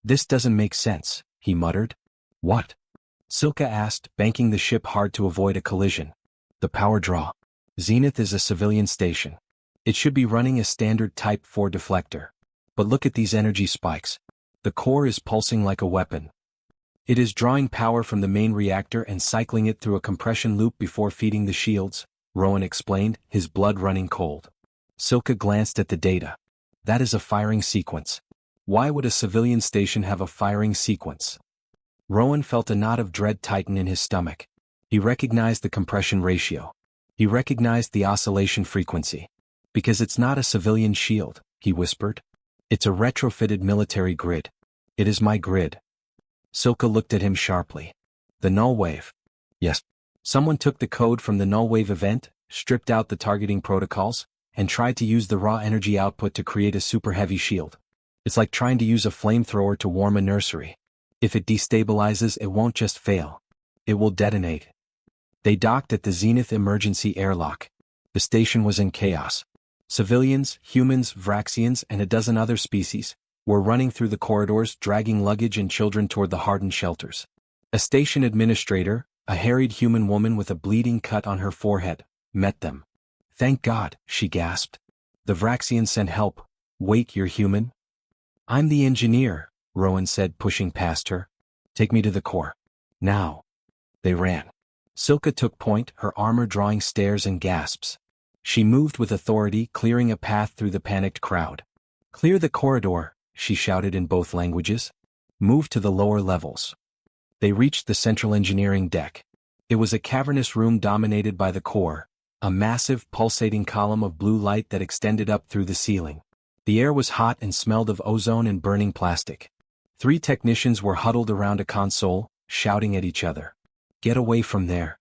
This doesn't make sense, he muttered. What? Silka asked, banking the ship hard to avoid a collision. The power draw. Zenith is a civilian station. It should be running a standard Type 4 deflector. But look at these energy spikes. The core is pulsing like a weapon. It is drawing power from the main reactor and cycling it through a compression loop before feeding the shields, Rowan explained, his blood running cold. Silka glanced at the data. That is a firing sequence. Why would a civilian station have a firing sequence? Rowan felt a knot of dread tighten in his stomach. He recognized the compression ratio. He recognized the oscillation frequency. Because it's not a civilian shield, he whispered. It's a retrofitted military grid. It is my grid. Soka looked at him sharply. The null wave. Yes. Someone took the code from the null wave event, stripped out the targeting protocols, and tried to use the raw energy output to create a super heavy shield. It's like trying to use a flamethrower to warm a nursery. If it destabilizes, it won't just fail. It will detonate. They docked at the Zenith emergency airlock. The station was in chaos. Civilians, humans, Vraxians, and a dozen other species were running through the corridors, dragging luggage and children toward the hardened shelters. A station administrator, a harried human woman with a bleeding cut on her forehead, met them. "Thank God," she gasped. "The Vraxians sent help. Wait, you're human?" "I'm the engineer," Rowan said, pushing past her. "Take me to the core. Now." They ran. Silka took point, her armor drawing stares and gasps. She moved with authority, clearing a path through the panicked crowd. "Clear the corridor," she shouted in both languages. "Move to the lower levels." They reached the central engineering deck. It was a cavernous room dominated by the core, a massive, pulsating column of blue light that extended up through the ceiling. The air was hot and smelled of ozone and burning plastic. 3 technicians were huddled around a console, shouting at each other. "Get away from there,"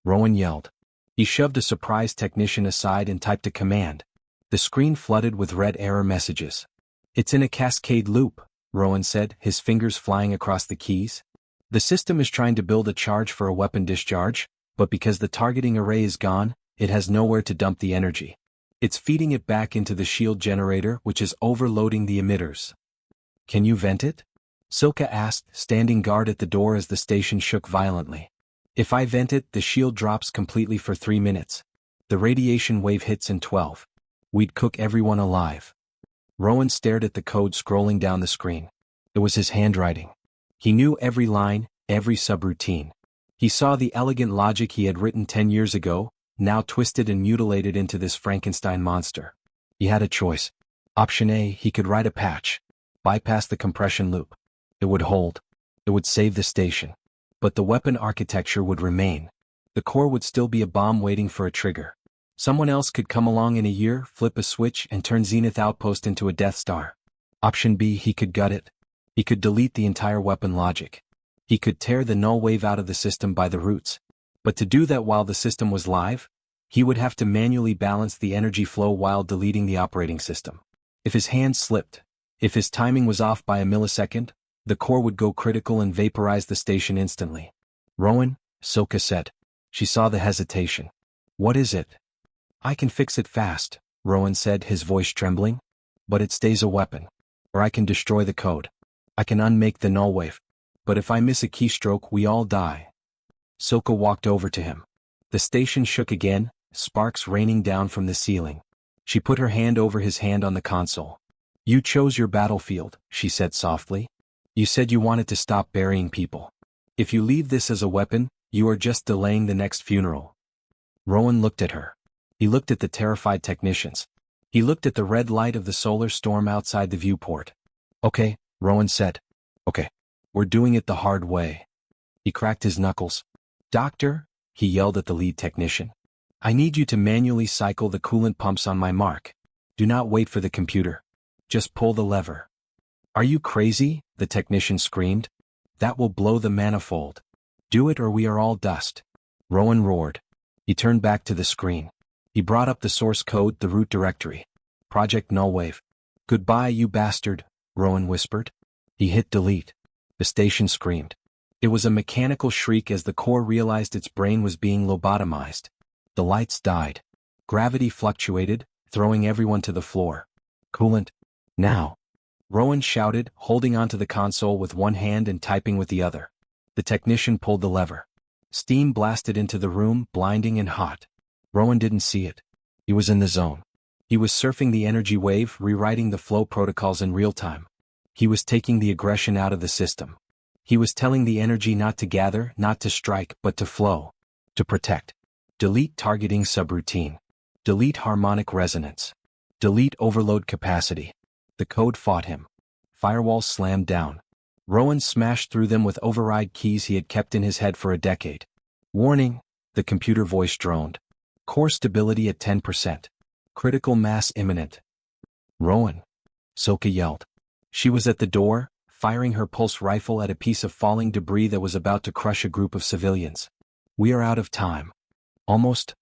Rowan yelled. He shoved a surprised technician aside and typed a command. The screen flooded with red error messages. "It's in a cascade loop," Rowan said, his fingers flying across the keys. "The system is trying to build a charge for a weapon discharge, but because the targeting array is gone, it has nowhere to dump the energy. It's feeding it back into the shield generator, which is overloading the emitters." "Can you vent it?" Silka asked, standing guard at the door as the station shook violently. "If I vent it, the shield drops completely for 3 minutes. The radiation wave hits in 12. We'd cook everyone alive." Rowan stared at the code scrolling down the screen. It was his handwriting. He knew every line, every subroutine. He saw the elegant logic he had written 10 years ago, now twisted and mutilated into this Frankenstein monster. He had a choice. Option A, he could write a patch, bypass the compression loop. It would hold. It would save the station. But the weapon architecture would remain. The core would still be a bomb waiting for a trigger. Someone else could come along in a year, flip a switch, and turn Zenith Outpost into a Death Star. Option B, he could gut it. He could delete the entire weapon logic. He could tear the null wave out of the system by the roots. But to do that while the system was live, he would have to manually balance the energy flow while deleting the operating system. If his hand slipped, if his timing was off by a millisecond, the core would go critical and vaporize the station instantly. "Rowan," Silka said. She saw the hesitation. "What is it?" "I can fix it fast," Rowan said, his voice trembling. "But it stays a weapon. Or I can destroy the code. I can unmake the null wave. But if I miss a keystroke, we all die." Silka walked over to him. The station shook again, sparks raining down from the ceiling. She put her hand over his hand on the console. "You chose your battlefield," she said softly. "You said you wanted to stop burying people. If you leave this as a weapon, you are just delaying the next funeral." Rowan looked at her. He looked at the terrified technicians. He looked at the red light of the solar storm outside the viewport. "Okay," Rowan said. "Okay. We're doing it the hard way." He cracked his knuckles. "Doctor," he yelled at the lead technician. "I need you to manually cycle the coolant pumps on my mark. Do not wait for the computer. Just pull the lever." "Are you crazy?" the technician screamed. "That will blow the manifold. Do it or we are all dust." Rowan roared. He turned back to the screen. He brought up the source code, the root directory. Project Nullwave. "Goodbye, you bastard," Rowan whispered. He hit delete. The station screamed. It was a mechanical shriek as the core realized its brain was being lobotomized. The lights died. Gravity fluctuated, throwing everyone to the floor. "Coolant. Now!" Rowan shouted, holding onto the console with one hand and typing with the other. The technician pulled the lever. Steam blasted into the room, blinding and hot. Rowan didn't see it. He was in the zone. He was surfing the energy wave, rewriting the flow protocols in real time. He was taking the aggression out of the system. He was telling the energy not to gather, not to strike, but to flow. To protect. Delete targeting subroutine. Delete harmonic resonance. Delete overload capacity. The code fought him. Firewalls slammed down. Rowan smashed through them with override keys he had kept in his head for a decade. "Warning," the computer voice droned. "Core stability at 10%. Critical mass imminent." "Rowan," Silka yelled. She was at the door, firing her pulse rifle at a piece of falling debris that was about to crush a group of civilians. "We are out of time." Almost.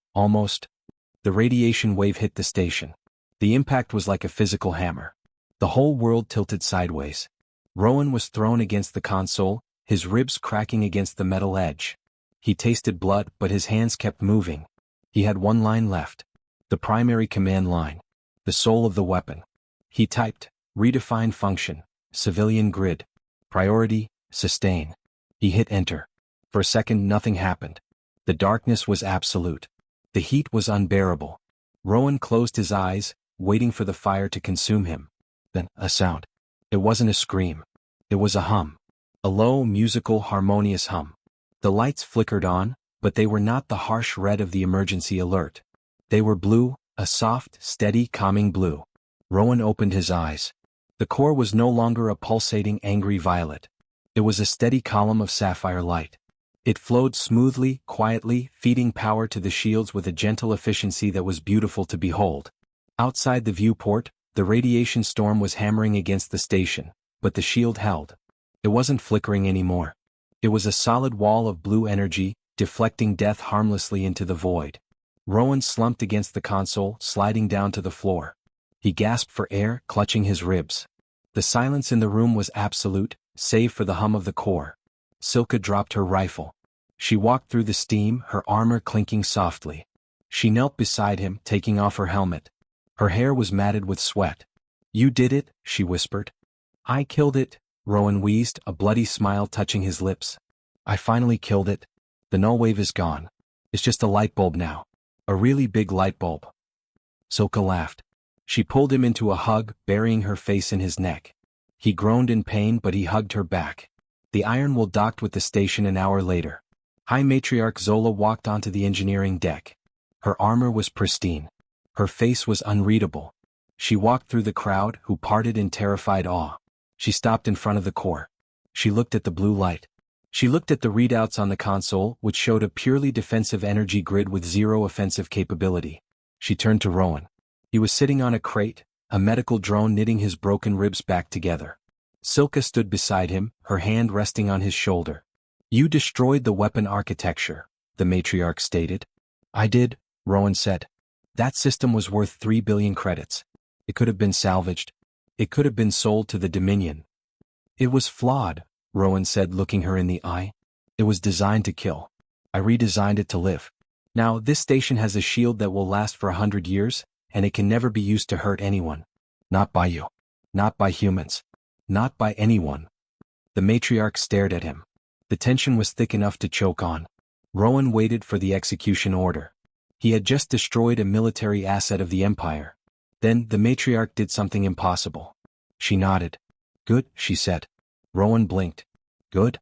The radiation wave hit the station. The impact was like a physical hammer. The whole world tilted sideways. Rowan was thrown against the console, his ribs cracking against the metal edge. He tasted blood, but his hands kept moving. He had one line left. The primary command line. The soul of the weapon. He typed, "Redefine function, civilian grid. Priority, sustain." He hit enter. For a second nothing happened. The darkness was absolute. The heat was unbearable. Rowan closed his eyes, waiting for the fire to consume him. Then, a sound. It wasn't a scream. It was a hum. A low, musical, harmonious hum. The lights flickered on, but they were not the harsh red of the emergency alert. They were blue, a soft, steady, calming blue. Rowan opened his eyes. The core was no longer a pulsating, angry violet. It was a steady column of sapphire light. It flowed smoothly, quietly, feeding power to the shields with a gentle efficiency that was beautiful to behold. Outside the viewport, the radiation storm was hammering against the station, but the shield held. It wasn't flickering anymore. It was a solid wall of blue energy, deflecting death harmlessly into the void. Rowan slumped against the console, sliding down to the floor. He gasped for air, clutching his ribs. The silence in the room was absolute, save for the hum of the core. Silka dropped her rifle. She walked through the steam, her armor clinking softly. She knelt beside him, taking off her helmet. Her hair was matted with sweat. "You did it," she whispered. "I killed it," Rowan wheezed, a bloody smile touching his lips. "I finally killed it. The null wave is gone. It's just a light bulb now. A really big light bulb." Silka laughed. She pulled him into a hug, burying her face in his neck. He groaned in pain, but he hugged her back. The Iron Will docked with the station an hour later. High Matriarch Zola walked onto the engineering deck. Her armor was pristine. Her face was unreadable. She walked through the crowd, who parted in terrified awe. She stopped in front of the core. She looked at the blue light. She looked at the readouts on the console, which showed a purely defensive energy grid with zero offensive capability. She turned to Rowan. He was sitting on a crate, a medical drone knitting his broken ribs back together. Silka stood beside him, her hand resting on his shoulder. "You destroyed the weapon architecture," the matriarch stated. "I did," Rowan said. "That system was worth 3 billion credits. It could have been salvaged. It could have been sold to the Dominion." "It was flawed," Rowan said, looking her in the eye. "It was designed to kill. I redesigned it to live. Now this station has a shield that will last for 100 years, and it can never be used to hurt anyone. Not by you. Not by humans. Not by anyone." The matriarch stared at him. The tension was thick enough to choke on. Rowan waited for the execution order. He had just destroyed a military asset of the Empire. Then the matriarch did something impossible. She nodded. "Good," she said. Rowan blinked. "Good?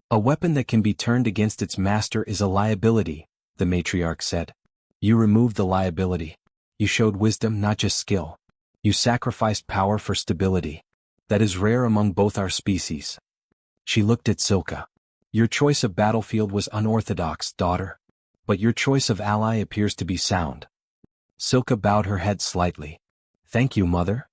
A weapon that can be turned against its master is a liability," the matriarch said. "You removed the liability. You showed wisdom, not just skill. You sacrificed power for stability. That is rare among both our species." She looked at Silka. "Your choice of battlefield was unorthodox, daughter. But your choice of ally appears to be sound." Silka bowed her head slightly. "Thank you, mother."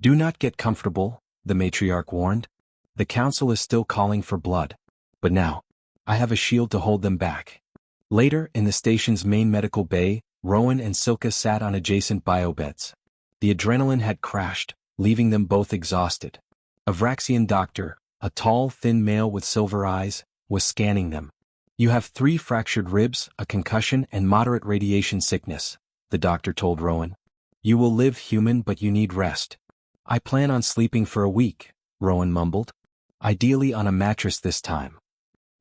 "Do not get comfortable," the matriarch warned. "The council is still calling for blood. But now, I have a shield to hold them back." Later, in the station's main medical bay, Rowan and Silka sat on adjacent biobeds. The adrenaline had crashed, leaving them both exhausted. A Vraxian doctor, a tall, thin male with silver eyes, was scanning them. "You have 3 fractured ribs, a concussion, and moderate radiation sickness," the doctor told Rowan. "You will live human, but you need rest." "I plan on sleeping for a week," Rowan mumbled. "Ideally on a mattress this time."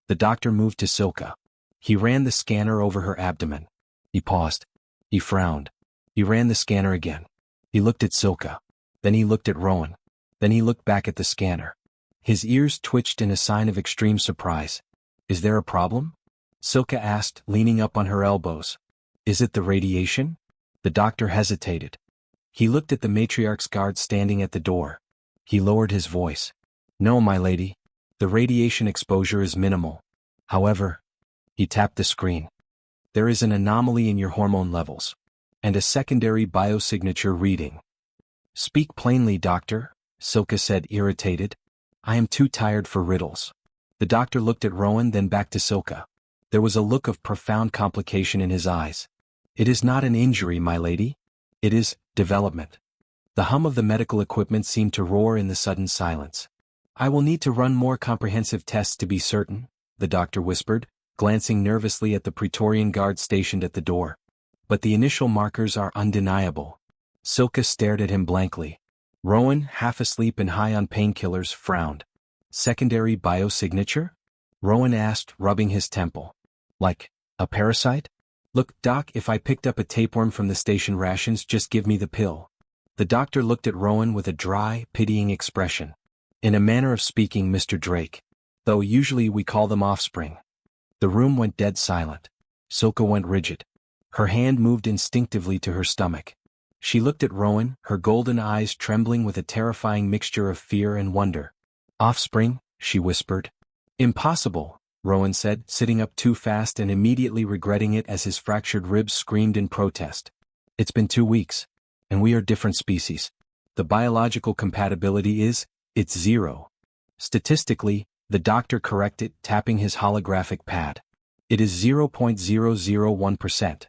The doctor moved to Silka. He ran the scanner over her abdomen. He paused. He frowned. He ran the scanner again. He looked at Silka. Then he looked at Rowan. Then he looked back at the scanner. His ears twitched in a sign of extreme surprise. "Is there a problem?" Silka asked, leaning up on her elbows. "Is it the radiation?" The doctor hesitated. He looked at the matriarch's guard standing at the door. He lowered his voice. "No, my lady. The radiation exposure is minimal. However," he tapped the screen, "there is an anomaly in your hormone levels. And a secondary biosignature reading." "Speak plainly, doctor," Silka said, irritated. I am too tired for riddles. The doctor looked at Rowan, then back to Silka. There was a look of profound complication in his eyes. It is not an injury, my lady. It is development. The hum of the medical equipment seemed to roar in the sudden silence. I will need to run more comprehensive tests to be certain, the doctor whispered, glancing nervously at the Praetorian guard stationed at the door. But the initial markers are undeniable. Silka stared at him blankly. Rowan, half asleep and high on painkillers, frowned. Secondary biosignature? Rowan asked, rubbing his temple. Like a parasite? Look, Doc, if I picked up a tapeworm from the station rations, just give me the pill. The doctor looked at Rowan with a dry, pitying expression. In a manner of speaking, Mr. Drake. Though usually we call them offspring. The room went dead silent. Silka went rigid. Her hand moved instinctively to her stomach. She looked at Rowan, her golden eyes trembling with a terrifying mixture of fear and wonder. Offspring, she whispered. Impossible, Rowan said, sitting up too fast and immediately regretting it as his fractured ribs screamed in protest. It's been 2 weeks. And we are different species. The biological compatibility it's 0. Statistically, the doctor corrected, tapping his holographic pad. It is 0.001%.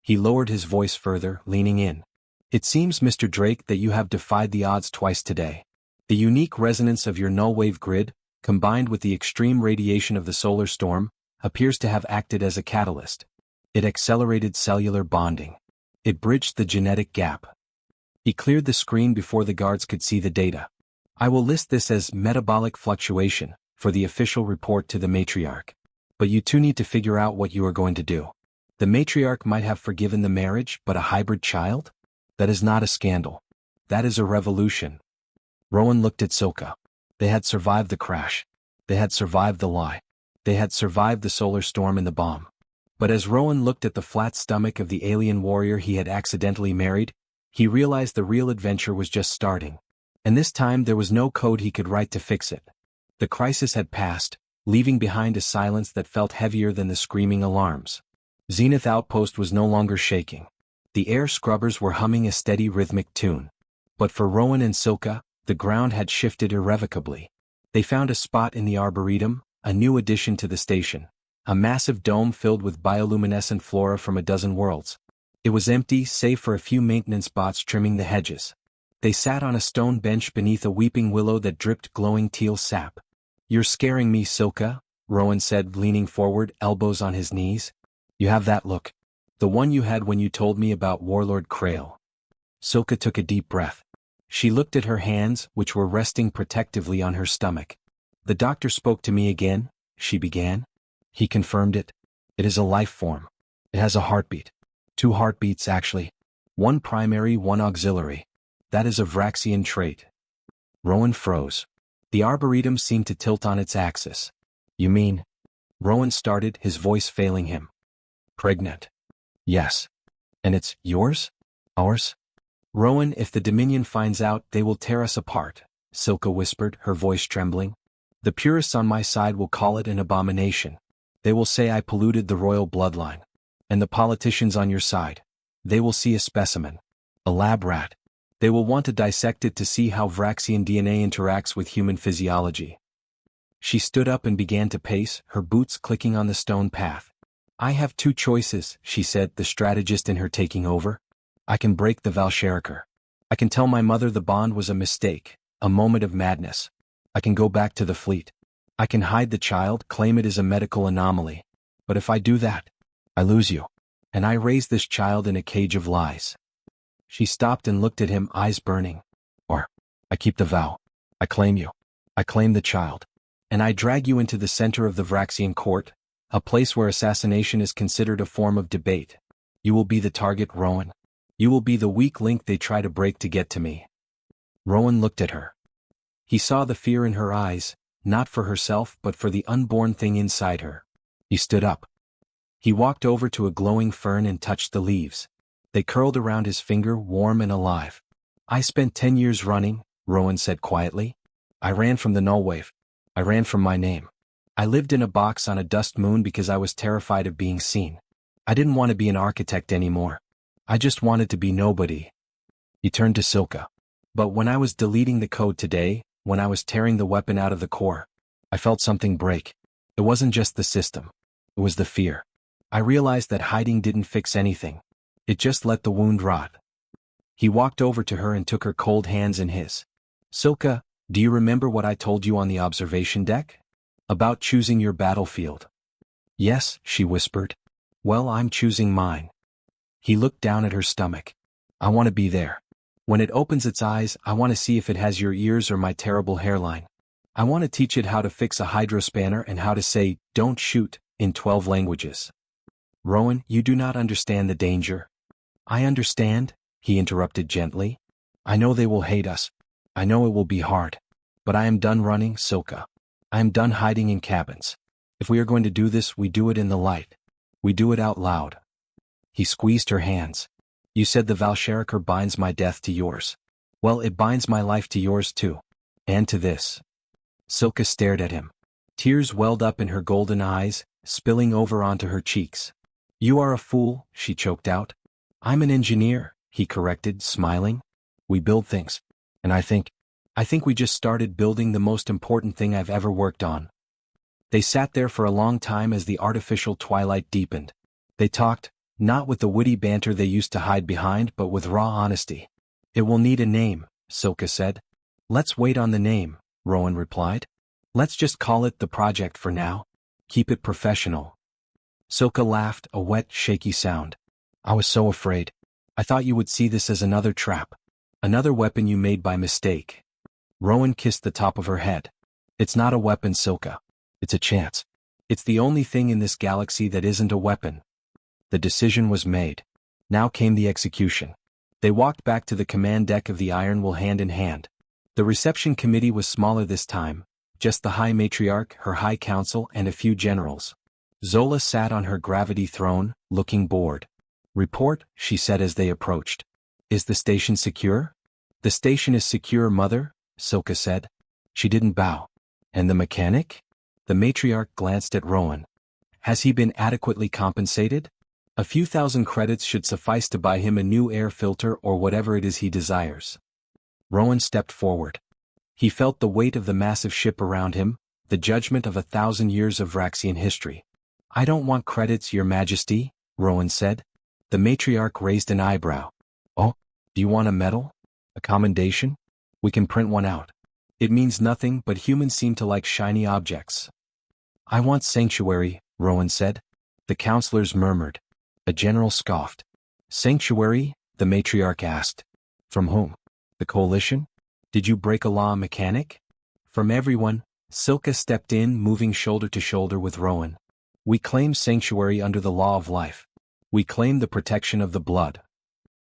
He lowered his voice further, leaning in. It seems, Mr. Drake, that you have defied the odds twice today. The unique resonance of your null-wave grid, combined with the extreme radiation of the solar storm, appears to have acted as a catalyst. It accelerated cellular bonding. It bridged the genetic gap. He cleared the screen before the guards could see the data. I will list this as metabolic fluctuation for the official report to the matriarch. But you two need to figure out what you are going to do. The matriarch might have forgiven the marriage, but a hybrid child? That is not a scandal. That is a revolution. Rowan looked at Silka. They had survived the crash. They had survived the lie. They had survived the solar storm and the bomb. But as Rowan looked at the flat stomach of the alien warrior he had accidentally married, he realized the real adventure was just starting. And this time there was no code he could write to fix it. The crisis had passed, leaving behind a silence that felt heavier than the screaming alarms. Zenith Outpost was no longer shaking. The air scrubbers were humming a steady rhythmic tune. But for Rowan and Silka, the ground had shifted irrevocably. They found a spot in the Arboretum, a new addition to the station. A massive dome filled with bioluminescent flora from a dozen worlds. It was empty, save for a few maintenance bots trimming the hedges. They sat on a stone bench beneath a weeping willow that dripped glowing teal sap. You're scaring me, Silka, Rowan said, leaning forward, elbows on his knees. You have that look. The one you had when you told me about Warlord Krail. Silka took a deep breath. She looked at her hands, which were resting protectively on her stomach. The doctor spoke to me again, she began. He confirmed it. It is a life form. It has a heartbeat. 2 heartbeats, actually. One primary, one auxiliary. That is a Vraxian trait. Rowan froze. The Arboretum seemed to tilt on its axis. You mean? Rowan started, his voice failing him. Pregnant. Yes. And it's yours? Ours? Rowan, if the Dominion finds out, they will tear us apart, Silka whispered, her voice trembling. The purists on my side will call it an abomination. They will say I polluted the royal bloodline. And the politicians on your side. They will see a specimen. A lab rat. They will want to dissect it to see how Vraxian DNA interacts with human physiology. She stood up and began to pace, her boots clicking on the stone path. I have 2 choices, she said, the strategist in her taking over. I can break the Valsheriker. I can tell my mother the bond was a mistake, a moment of madness. I can go back to the fleet. I can hide the child, claim it is a medical anomaly. But if I do that, I lose you. And I raise this child in a cage of lies. She stopped and looked at him, eyes burning. Or, I keep the vow. I claim you. I claim the child. And I drag you into the center of the Vraxian court, a place where assassination is considered a form of debate. You will be the target, Rowan. You will be the weak link they try to break to get to me. Rowan looked at her. He saw the fear in her eyes, not for herself but for the unborn thing inside her. He stood up. He walked over to a glowing fern and touched the leaves. They curled around his finger, warm and alive. I spent 10 years running, Rowan said quietly. I ran from the nullwave. I ran from my name. I lived in a box on a dust moon because I was terrified of being seen. I didn't want to be an architect anymore. I just wanted to be nobody. He turned to Silka. But when I was deleting the code today, when I was tearing the weapon out of the core, I felt something break. It wasn't just the system. It was the fear. I realized that hiding didn't fix anything. It just let the wound rot. He walked over to her and took her cold hands in his. Soka, do you remember what I told you on the observation deck? About choosing your battlefield. Yes, she whispered. Well, I'm choosing mine. He looked down at her stomach. I want to be there. When it opens its eyes, I want to see if it has your ears or my terrible hairline. I want to teach it how to fix a hydrospanner and how to say, don't shoot, in 12 languages. Rowan, you do not understand the danger. I understand, he interrupted gently. I know they will hate us. I know it will be hard. But I am done running, Soka. I am done hiding in cabins. If we are going to do this, we do it in the light. We do it out loud. He squeezed her hands. You said the Valsheriker binds my death to yours. Well, it binds my life to yours too. And to this. Soka stared at him. Tears welled up in her golden eyes, spilling over onto her cheeks. You are a fool, she choked out. I'm an engineer, he corrected, smiling. We build things. And I think we just started building the most important thing I've ever worked on. They sat there for a long time as the artificial twilight deepened. They talked, not with the witty banter they used to hide behind, but with raw honesty. It will need a name, Soka said. Let's wait on the name, Rowan replied. Let's just call it the project for now. Keep it professional. Soka laughed, a wet, shaky sound. I was so afraid. I thought you would see this as another trap. Another weapon you made by mistake. Rowan kissed the top of her head. It's not a weapon, Soka. It's a chance. It's the only thing in this galaxy that isn't a weapon. The decision was made. Now came the execution. They walked back to the command deck of the Iron Will hand in hand. The reception committee was smaller this time, just the High Matriarch, her High Council, and a few generals. Zola sat on her gravity throne, looking bored. Report, she said as they approached. Is the station secure? The station is secure, Mother, Soka said. She didn't bow. And the mechanic? The matriarch glanced at Rowan. Has he been adequately compensated? A few thousand credits should suffice to buy him a new air filter or whatever it is he desires. Rowan stepped forward. He felt the weight of the massive ship around him, the judgment of 1,000 years of Vraxian history. I don't want credits, Your Majesty, Rowan said. The matriarch raised an eyebrow. Oh, do you want a medal? A commendation? We can print one out. It means nothing, but humans seem to like shiny objects. I want sanctuary, Rowan said. The counselors murmured. A general scoffed. Sanctuary? The matriarch asked. From whom? The coalition? Did you break a law, mechanic? From everyone. Silka stepped in, moving shoulder to shoulder with Rowan. We claim sanctuary under the law of life. We claim the protection of the blood.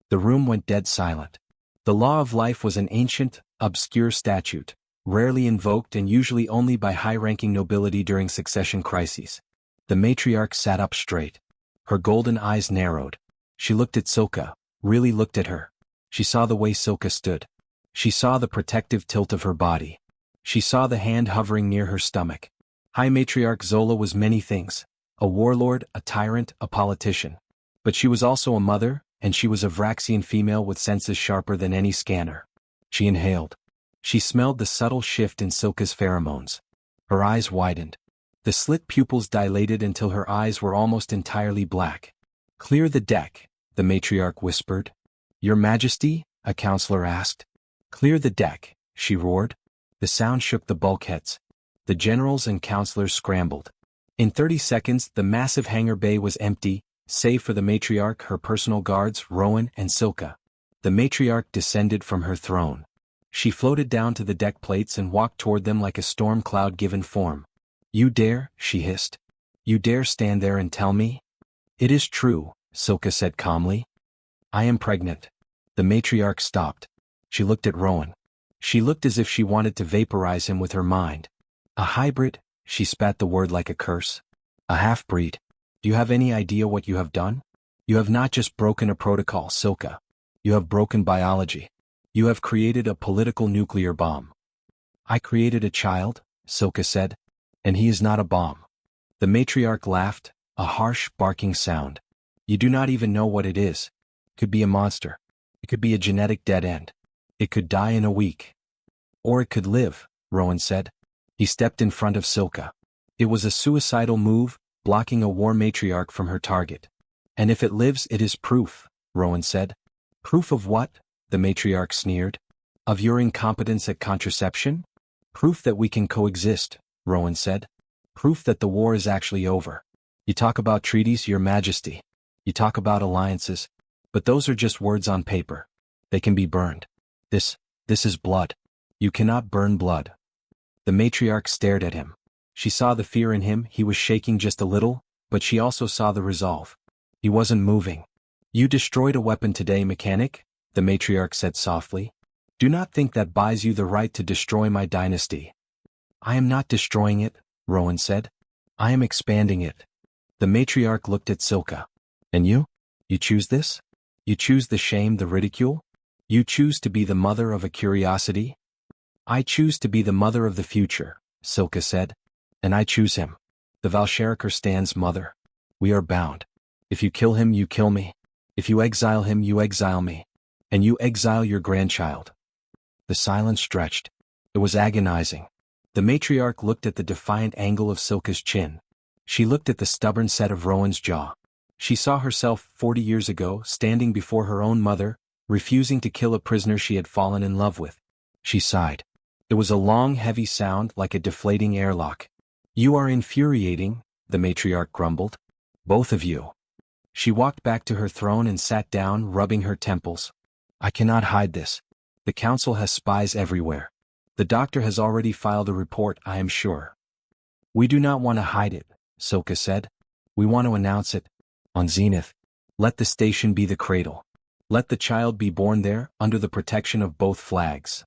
The room went dead silent. The law of life was an ancient, obscure statute, rarely invoked and usually only by high-ranking nobility during succession crises. The matriarch sat up straight. Her golden eyes narrowed. She looked at Silka, really looked at her. She saw the way Silka stood. She saw the protective tilt of her body. She saw the hand hovering near her stomach. High Matriarch Zola was many things. A warlord, a tyrant, a politician. But she was also a mother, and she was a Vraxian female with senses sharper than any scanner. She inhaled. She smelled the subtle shift in Silka's pheromones. Her eyes widened. The slit pupils dilated until her eyes were almost entirely black. Clear the deck, the matriarch whispered. Your Majesty? A counselor asked. Clear the deck, she roared. The sound shook the bulkheads. The generals and counselors scrambled. In 30 seconds, the massive hangar bay was empty, save for the matriarch, her personal guards, Rowan and Silka. The matriarch descended from her throne. She floated down to the deck plates and walked toward them like a storm cloud given form. You dare, she hissed. You dare stand there and tell me? It is true, Silka said calmly. I am pregnant. The matriarch stopped. She looked at Rowan. She looked as if she wanted to vaporize him with her mind. A hybrid, she spat the word like a curse. A half-breed. Do you have any idea what you have done? You have not just broken a protocol, Silka. You have broken biology. You have created a political nuclear bomb. I created a child, Silka said. And he is not a bomb. The matriarch laughed, a harsh, barking sound. You do not even know what it is. It could be a monster. It could be a genetic dead end. It could die in a week. Or it could live, Rowan said. He stepped in front of Silka. It was a suicidal move, blocking a war matriarch from her target. And if it lives, it is proof, Rowan said. Proof of what? The matriarch sneered. Of your incompetence at contraception? Proof that we can coexist, Rowan said. Proof that the war is actually over. You talk about treaties, Your Majesty. You talk about alliances. But those are just words on paper. They can be burned. This is blood. You cannot burn blood. The matriarch stared at him. She saw the fear in him, he was shaking just a little, but she also saw the resolve. He wasn't moving. You destroyed a weapon today, mechanic, the matriarch said softly. Do not think that buys you the right to destroy my dynasty. I am not destroying it, Rowan said. I am expanding it. The matriarch looked at Silka. And you? You choose this? You choose the shame, the ridicule? You choose to be the mother of a curiosity? I choose to be the mother of the future, Silka said. And I choose him. The Valsheriker stands mother. We are bound. If you kill him, you kill me. If you exile him, you exile me. And you exile your grandchild. The silence stretched. It was agonizing. The matriarch looked at the defiant angle of Silka's chin. She looked at the stubborn set of Rowan's jaw. She saw herself 40 years ago, standing before her own mother, refusing to kill a prisoner she had fallen in love with. She sighed. It was a long, heavy sound like a deflating airlock. You are infuriating, the matriarch grumbled. Both of you. She walked back to her throne and sat down, rubbing her temples. I cannot hide this. The council has spies everywhere. The doctor has already filed a report, I am sure. We do not want to hide it, Silka said. We want to announce it. On Zenith. Let the station be the cradle. Let the child be born there, under the protection of both flags.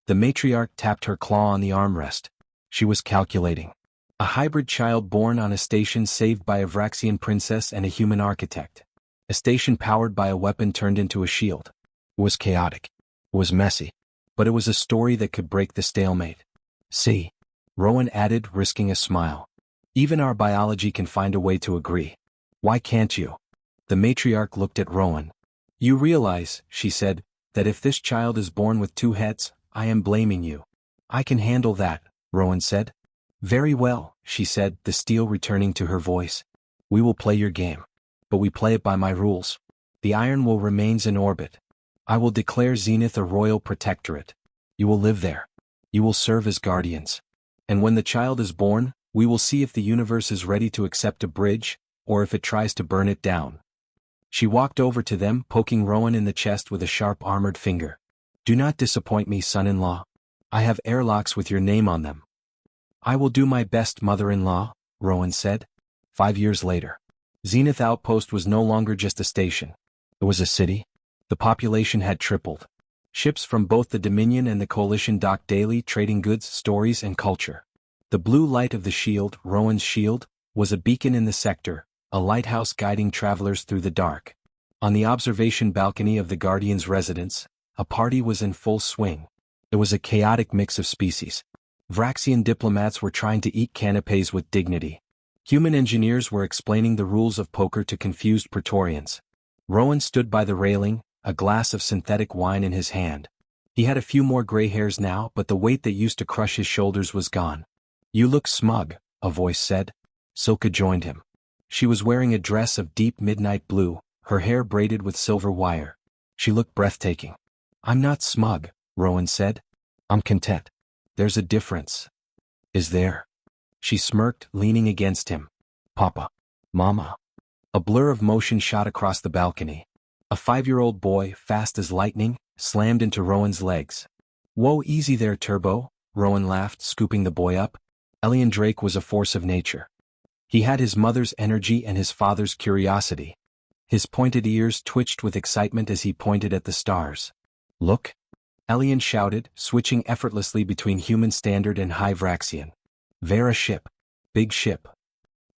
The matriarch tapped her claw on the armrest. She was calculating. A hybrid child born on a station saved by a Vraxian princess and a human architect. A station powered by a weapon turned into a shield. It was chaotic. It was messy. But it was a story that could break the stalemate. See, Rowan added, risking a smile. Even our biology can find a way to agree. Why can't you? The matriarch looked at Rowan. You realize, she said, that if this child is born with two heads, I am blaming you. I can handle that, Rowan said. Very well, she said, the steel returning to her voice. We will play your game. But we play it by my rules. The iron will remain in orbit. I will declare Zenith a royal protectorate. You will live there. You will serve as guardians. And when the child is born, we will see if the universe is ready to accept a bridge, or if it tries to burn it down. She walked over to them, poking Rowan in the chest with a sharp armored finger. Do not disappoint me, son-in-law. I have airlocks with your name on them. I will do my best, mother-in-law, Rowan said. 5 years later. Zenith Outpost was no longer just a station. It was a city. The population had tripled. Ships from both the Dominion and the Coalition docked daily, trading goods, stories, and culture. The blue light of the shield, Rowan's shield, was a beacon in the sector, a lighthouse guiding travelers through the dark. On the observation balcony of the Guardian's residence, a party was in full swing. It was a chaotic mix of species. Vraxian diplomats were trying to eat canapés with dignity. Human engineers were explaining the rules of poker to confused Praetorians. Rowan stood by the railing, a glass of synthetic wine in his hand. He had a few more gray hairs now, but the weight that used to crush his shoulders was gone. You look smug, a voice said. Silka joined him. She was wearing a dress of deep midnight blue, her hair braided with silver wire. She looked breathtaking. I'm not smug, Rowan said. I'm content. There's a difference. Is there? She smirked, leaning against him. Papa. Mama. A blur of motion shot across the balcony. A 5-year-old boy, fast as lightning, slammed into Rowan's legs. Whoa, easy there, Turbo, Rowan laughed, scooping the boy up. Rowan Drake was a force of nature. He had his mother's energy and his father's curiosity. His pointed ears twitched with excitement as he pointed at the stars. Look! Elian shouted, switching effortlessly between human standard and high Vraxian. Vera ship. Big ship.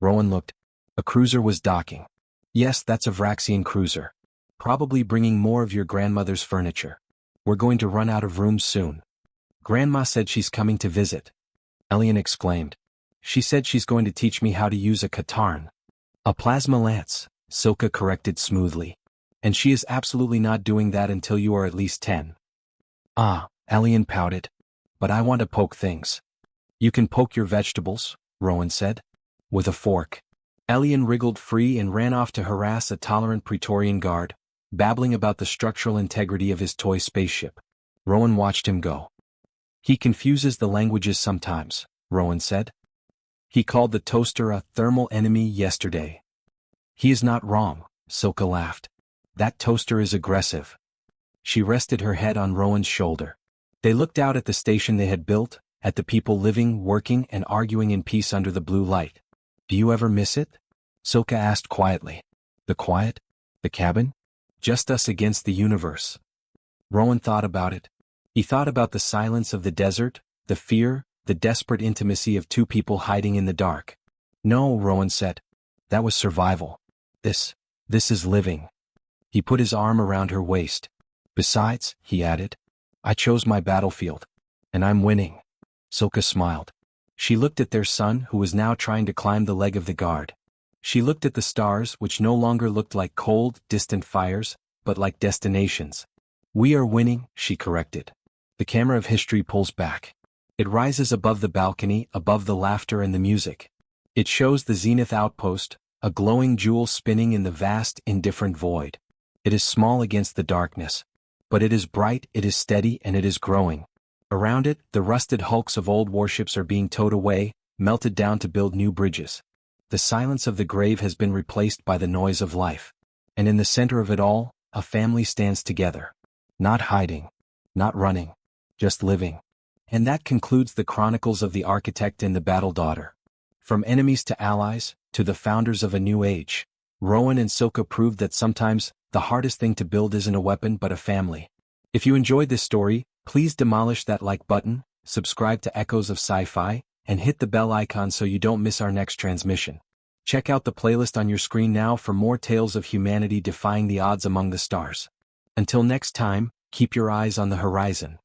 Rowan looked. A cruiser was docking. Yes, that's a Vraxian cruiser. Probably bringing more of your grandmother's furniture. We're going to run out of rooms soon. Grandma said she's coming to visit. Elian exclaimed. She said she's going to teach me how to use a katarn. A plasma lance, Silka corrected smoothly. And she is absolutely not doing that until you are at least 10. Ah, Elian pouted. But I want to poke things. You can poke your vegetables, Rowan said. With a fork. Elian wriggled free and ran off to harass a tolerant Praetorian guard, babbling about the structural integrity of his toy spaceship. Rowan watched him go. He confuses the languages sometimes, Rowan said. He called the toaster a thermal enemy yesterday. He is not wrong, Silka laughed. That toaster is aggressive. She rested her head on Rowan's shoulder. They looked out at the station they had built, at the people living, working, and arguing in peace under the blue light. Do you ever miss it? Silka asked quietly. The quiet? The cabin? Just us against the universe. Rowan thought about it. He thought about the silence of the desert, the fear, the desperate intimacy of two people hiding in the dark. No, Rowan said. That was survival. This is living. He put his arm around her waist. Besides, he added, I chose my battlefield. And I'm winning. Silka smiled. She looked at their son who was now trying to climb the leg of the guard. She looked at the stars which no longer looked like cold, distant fires, but like destinations. We are winning, she corrected. The camera of history pulls back. It rises above the balcony, above the laughter and the music. It shows the Zenith outpost, a glowing jewel spinning in the vast, indifferent void. It is small against the darkness. But it is bright, it is steady, and it is growing. Around it, the rusted hulks of old warships are being towed away, melted down to build new bridges. The silence of the grave has been replaced by the noise of life. And in the center of it all, a family stands together. Not hiding. Not running. Just living. And that concludes the chronicles of the architect and the battle daughter. From enemies to allies, to the founders of a new age, Rowan and Silka proved that sometimes, the hardest thing to build isn't a weapon but a family. If you enjoyed this story, please demolish that like button, subscribe to Echoes of Sci-Fi, and hit the bell icon so you don't miss our next transmission. Check out the playlist on your screen now for more tales of humanity defying the odds among the stars. Until next time, keep your eyes on the horizon.